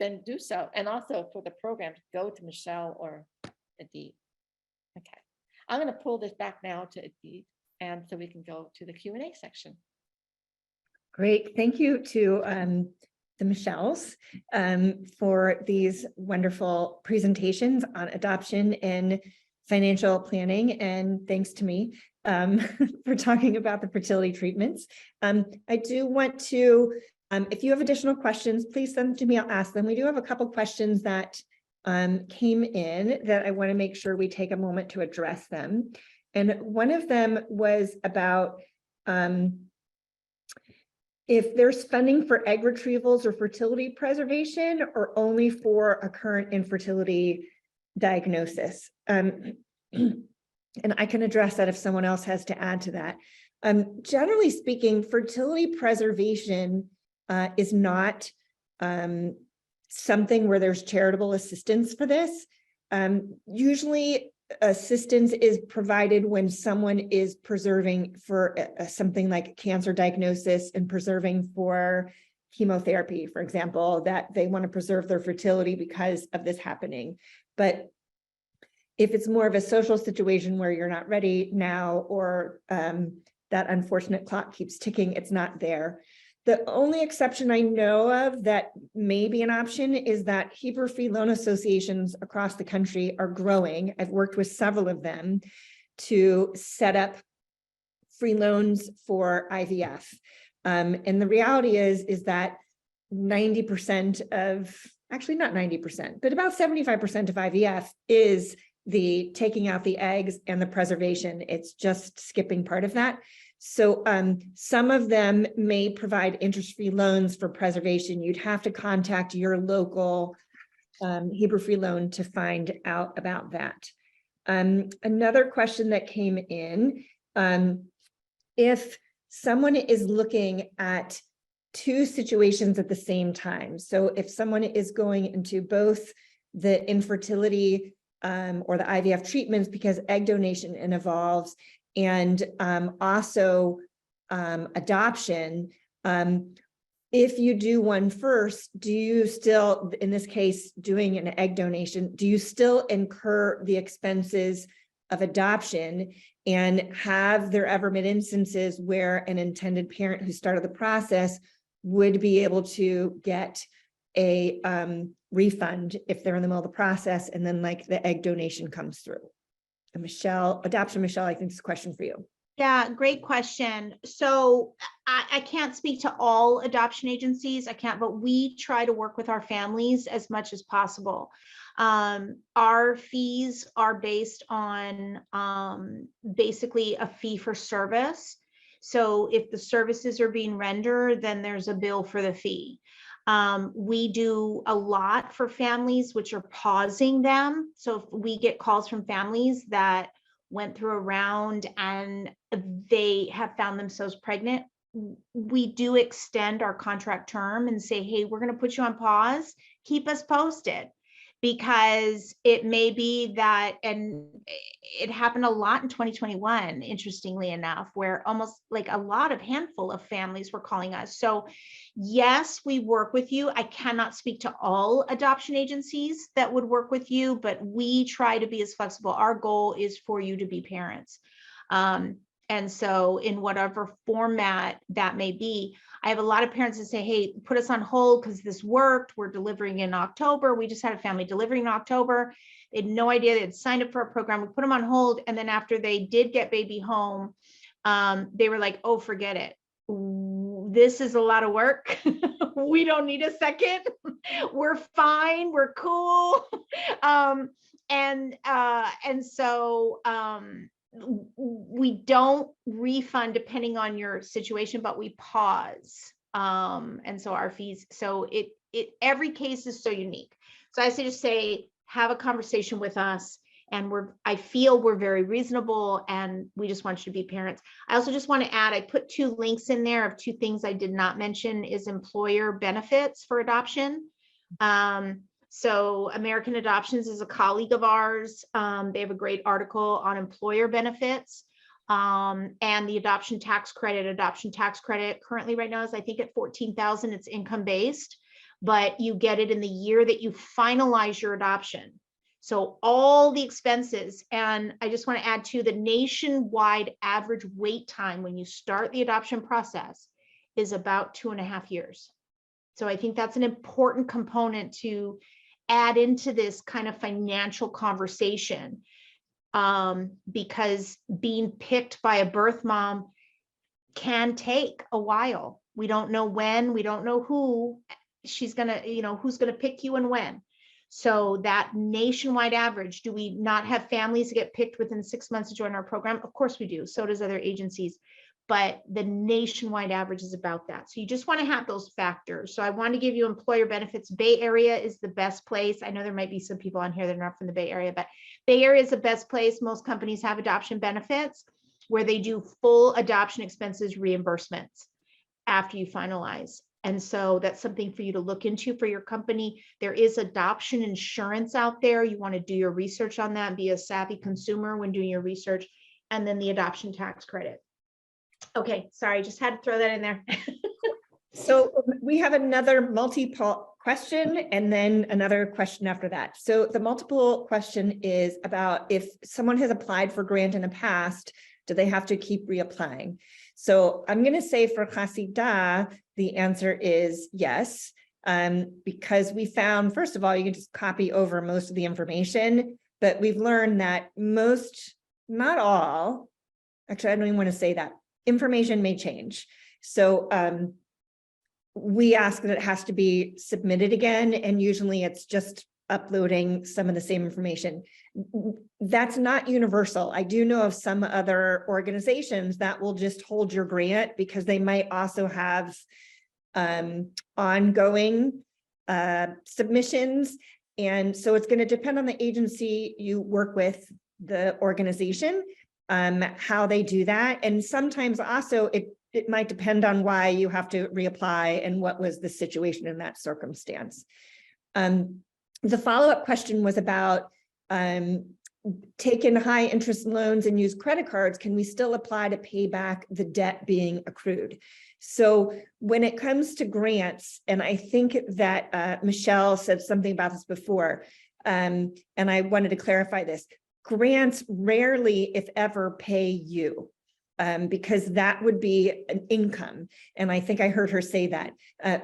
S3: then do so. And also for the program, go to Michelle or Adit. Okay, I'm going to pull this back now to Adit, and so we can go to the Q&A section.
S1: Great. Thank you to the Michelles for these wonderful presentations on adoption and financial planning. And thanks to me for talking about the fertility treatments. I do want to, if you have additional questions, please send them to me. I'll ask them. We do have a couple questions that came in that I want to make sure we take a moment to address them. And one of them was about if there's funding for egg retrievals or fertility preservation, or only for a current infertility diagnosis. And I can address that if someone else has to add to that. Generally speaking, fertility preservation is not something where there's charitable assistance for this. Usually assistance is provided when someone is preserving for something like cancer diagnosis and preserving for chemotherapy, for example, that they want to preserve their fertility because of this happening. But if it's more of a social situation where you're not ready now, or that unfortunate clock keeps ticking, it's not there. The only exception I know of that may be an option is that Hebrew Free Loan Associations across the country are growing. I've worked with several of them to set up free loans for IVF. And the reality is that 90% of, actually not 90%, but about 75% of IVF is the taking out the eggs and the preservation. It's just skipping part of that. So some of them may provide interest-free loans for preservation. You'd have to contact your local Hebrew Free Loan to find out about that. Another question that came in, if someone is looking at two situations at the same time, so if someone is going into both the infertility or the IVF treatments because egg donation involves, and also adoption, if you do one first, do you still, in this case, doing an egg donation, do you still incur the expenses of adoption? And have there ever been instances where an intended parent who started the process would be able to get a refund if they're in the middle of the process and then like the egg donation comes through? And Michelle, adoption, Michelle, I think this is a question for you.
S2: Yeah, great question. So I can't speak to all adoption agencies. I can't, but we try to work with our families as much as possible. Our fees are based on basically a fee for service. So if the services are being rendered, then there's a bill for the fee. We do a lot for families which are pausing them. So if we get calls from families that went through a round and they have found themselves pregnant, we do extend our contract term and say, hey, we're going to put you on pause, keep us posted. Because it may be that, and it happened a lot in 2021, interestingly enough, where almost like a handful of families were calling us. So yes, we work with you. I cannot speak to all adoption agencies that would work with you, but we try to be as flexible. Our goal is for you to be parents. And so in whatever format that may be, I have a lot of parents that say, hey, put us on hold because this worked. We're delivering in October. We just had a family delivering in October. They had no idea they had signed up for a program. We put them on hold. And then after they did get baby home, they were like, oh, forget it. This is a lot of work. We don't need a second. We're fine. We're cool. And so we don't refund depending on your situation, but we pause. And so our fees, so every case is so unique. So I say, just say, have a conversation with us, and I feel we're very reasonable, and we just want you to be parents. I also just want to add, I put 2 links in there of 2 things I did not mention is employer benefits for adoption. So American Adoptions is a colleague of ours. They have a great article on employer benefits, and the adoption tax credit. Adoption tax credit currently right now is, I think, at $14,000. It's income based, but you get it in the year that you finalize your adoption. So all the expenses, and I just want to add to the nationwide average wait time when you start the adoption process is about 2.5 years. So I think that's an important component to add into this kind of financial conversation, because being picked by a birth mom can take a while. We don't know when, we don't know who she's gonna, who's gonna pick you and when. So that nationwide average, do we not have families that get picked within 6 months to join our program? Of course we do. So does other agencies. But the nationwide average is about that. So you just want to have those factors. So I want to give you employer benefits. Bay Area is the best place. I know there might be some people on here that are not from the Bay Area, but Bay Area is the best place. Most companies have adoption benefits where they do full adoption expenses reimbursements after you finalize. And so that's something for you to look into for your company. There is adoption insurance out there. You want to do your research on that and be a savvy consumer when doing your research. And then the adoption tax credit. Okay, sorry, just had to throw that in there.
S1: So we have another multiple question and then another question after that. So the multiple question is about if someone has applied for grant in the past, do they have to keep reapplying? So I'm going to say for Hasidah, the answer is yes, because we found, first of all, you can just copy over most of the information, but we've learned that most, not all, actually, I don't even want to say that, information may change. So we ask that it has to be submitted again, and usually it's just uploading some of the same information. That's not universal. I do know of some other organizations that will just hold your grant because they might also have ongoing submissions. And so it's going to depend on the agency you work with, the organization, how they do that. And sometimes also it might depend on why you have to reapply and what was the situation in that circumstance. The follow-up question was about taking high interest loans and use credit cards. Can we still apply to pay back the debt being accrued? So when it comes to grants, and I think that Michelle said something about this before, and I wanted to clarify this, grants rarely, if ever, pay you. Because that would be an income. And I think I heard her say that.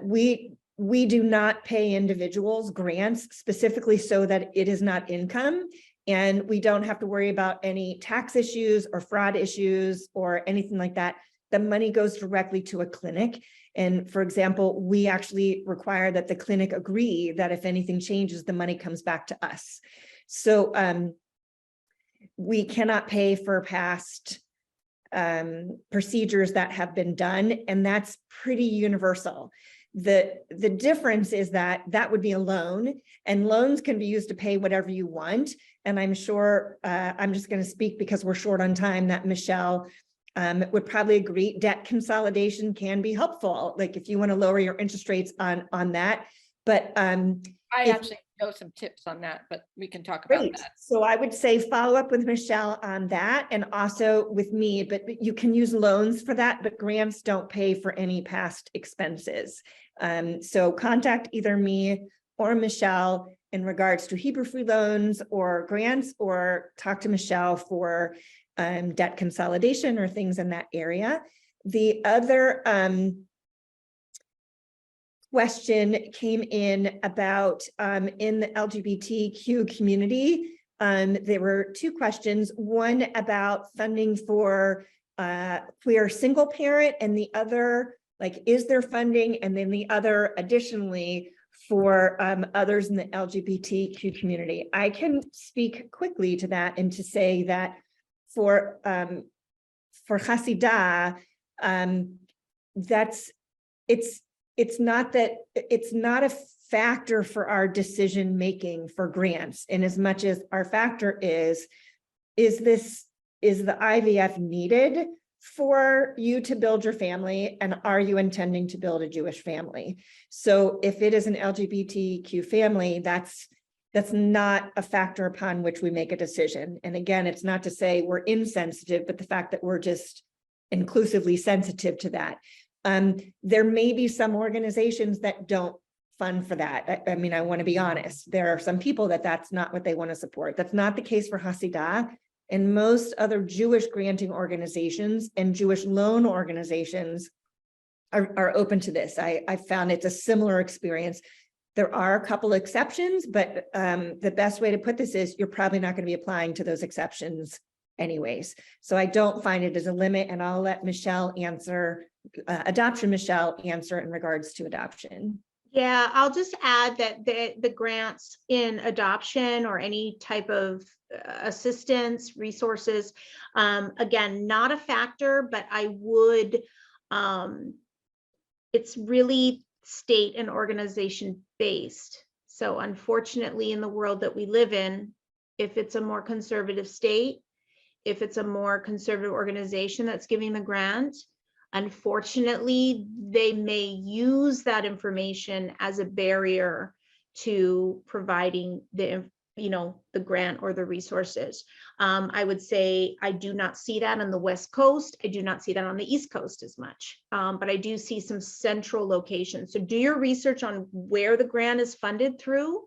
S1: We do not pay individuals grants specifically so that it is not income. And we don't have to worry about any tax issues or fraud issues or anything like that. The money goes directly to a clinic. And for example, we actually require that the clinic agree that if anything changes, the money comes back to us. So we cannot pay for past procedures that have been done, and that's pretty universal. The difference is that that would be a loan, and loans can be used to pay whatever you want. And I'm sure, I'm just going to speak because we're short on time, that Michelle would probably agree debt consolidation can be helpful. Like if you want to lower your interest rates on that. But
S3: I
S1: if-
S3: actually know some tips on that, but we can talk about
S1: Great.
S3: that.
S1: So I would say follow up with Michelle on that, and also with me, but you can use loans for that, but grants don't pay for any past expenses. So contact either me or Michelle in regards to Hebrew free loans or grants, or talk to Michelle for debt consolidation or things in that area. The other question came in about in the LGBTQ community. There were two questions, one about funding for queer single parent, and the other, like, is there funding? And then the other additionally for others in the LGBTQ community. I can speak quickly to that and to say that for Hasidah, it's not a factor for our decision making for grants, in as much as our factor is the IVF needed for you to build your family, and are you intending to build a Jewish family? So if it is an LGBTQ family, that's not a factor upon which we make a decision. And again, it's not to say we're insensitive, but the fact that we're just inclusively sensitive to that. There may be some organizations that don't fund for that. I mean, I want to be honest. There are some people that's not what they want to support. That's not the case for Hasidah, and most other Jewish granting organizations and Jewish loan organizations are open to this. I found it's a similar experience. There are a couple exceptions, but the best way to put this is you're probably not going to be applying to those exceptions anyways. So I don't find it as a limit, and I'll let Michelle answer, adoption Michelle answer in regards to adoption.
S2: Yeah, I'll just add that the grants in adoption or any type of assistance, resources, again, not a factor, but I would, it's really state and organization based. So unfortunately, in the world that we live in, if it's a more conservative state, if it's a more conservative organization that's giving the grant, unfortunately, they may use that information as a barrier to providing the grant or the resources. I would say I do not see that on the West Coast. I do not see that on the East Coast as much, but I do see some central locations. So do your research on where the grant is funded through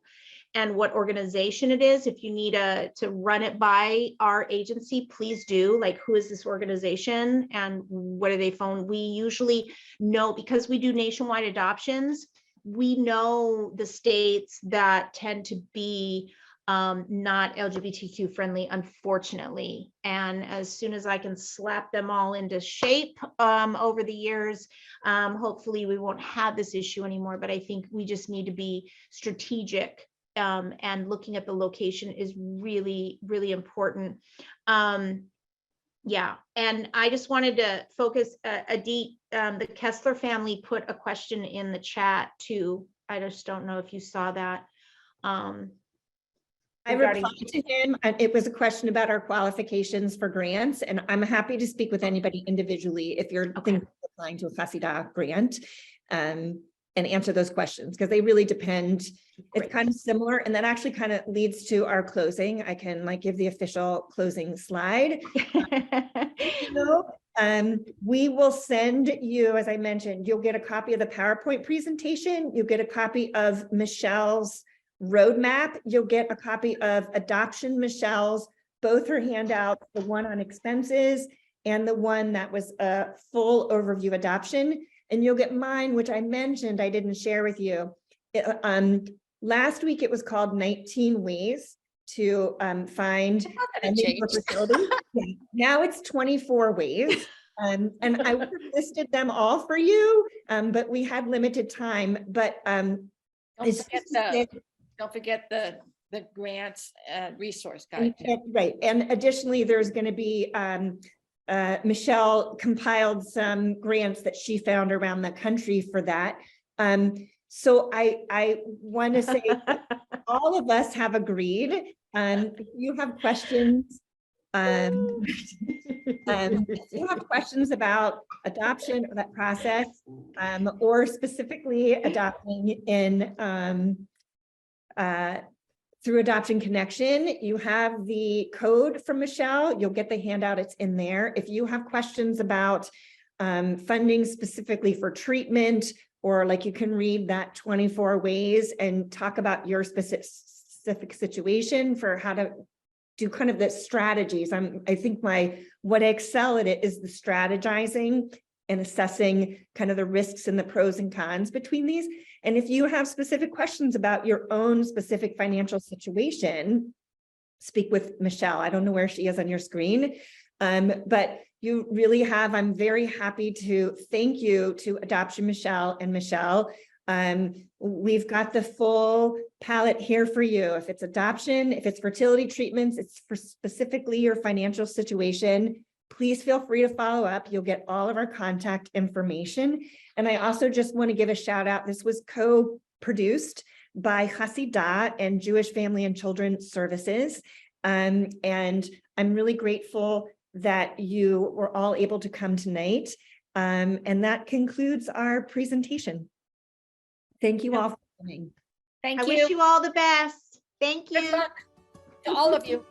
S2: and what organization it is. If you need to run it by our agency, please do. Like, who is this organization and what are they phone? We usually know, because we do nationwide adoptions, we know the states that tend to be not LGBTQ friendly, unfortunately. And as soon as I can slap them all into shape over the years, hopefully we won't have this issue anymore. But I think we just need to be strategic. And looking at the location is really, really important. Yeah, and I just wanted to focus, Adit, the Kessler family put a question in the chat too. I just don't know if you saw that.
S1: I replied to him, and it was a question about our qualifications for grants, and I'm happy to speak with anybody individually if you're thinking of applying to a Hasidah grant. And answer those questions, because they really depend. Great. It's kind of similar, and that actually kind of leads to our closing. I can give the official closing slide. We will send you, as I mentioned, you'll get a copy of the PowerPoint presentation. You'll get a copy of Michelle's roadmap. You'll get a copy of Adoption Michelle's, both her handouts, the one on expenses and the one that was a full overview adoption. And you'll get mine, which I mentioned I didn't share with you. Last week it was called 19 Ways to Find a Fertility. Now it's 24 ways. And I would have listed them all for you, but we had limited time. But don't
S3: forget the grants resource guide.
S1: Right. And additionally, there's going to be Michelle compiled some grants that she found around the country for that. So I want to say all of us have agreed. If you have questions, if you have questions about adoption or that process, or specifically adopting in through Adoption Connection, you have the code from Michelle. You'll get the handout, it's in there. If you have questions about funding specifically for treatment, or like you can read that 24 ways and talk about your specific situation for how to do kind of the strategies. I think what I excel at it is the strategizing and assessing kind of the risks and the pros and cons between these. And if you have specific questions about your own specific financial situation, speak with Michelle. I don't know where she is on your screen, but you really have, I'm very happy to thank you to Adoption Michelle and Michelle. We've got the full palette here for you. If it's adoption, if it's fertility treatments, it's for specifically your financial situation, please feel free to follow up. You'll get all of our contact information. And I also just want to give a shout out. This was co-produced by Hasidah and Jewish Family and Children Services. And I'm really grateful that you were all able to come tonight. And that concludes our presentation. Thank you all for coming.
S3: Thank
S2: I
S3: you.
S2: wish you all the best. Thank
S3: Good
S2: you.
S3: luck to all of you.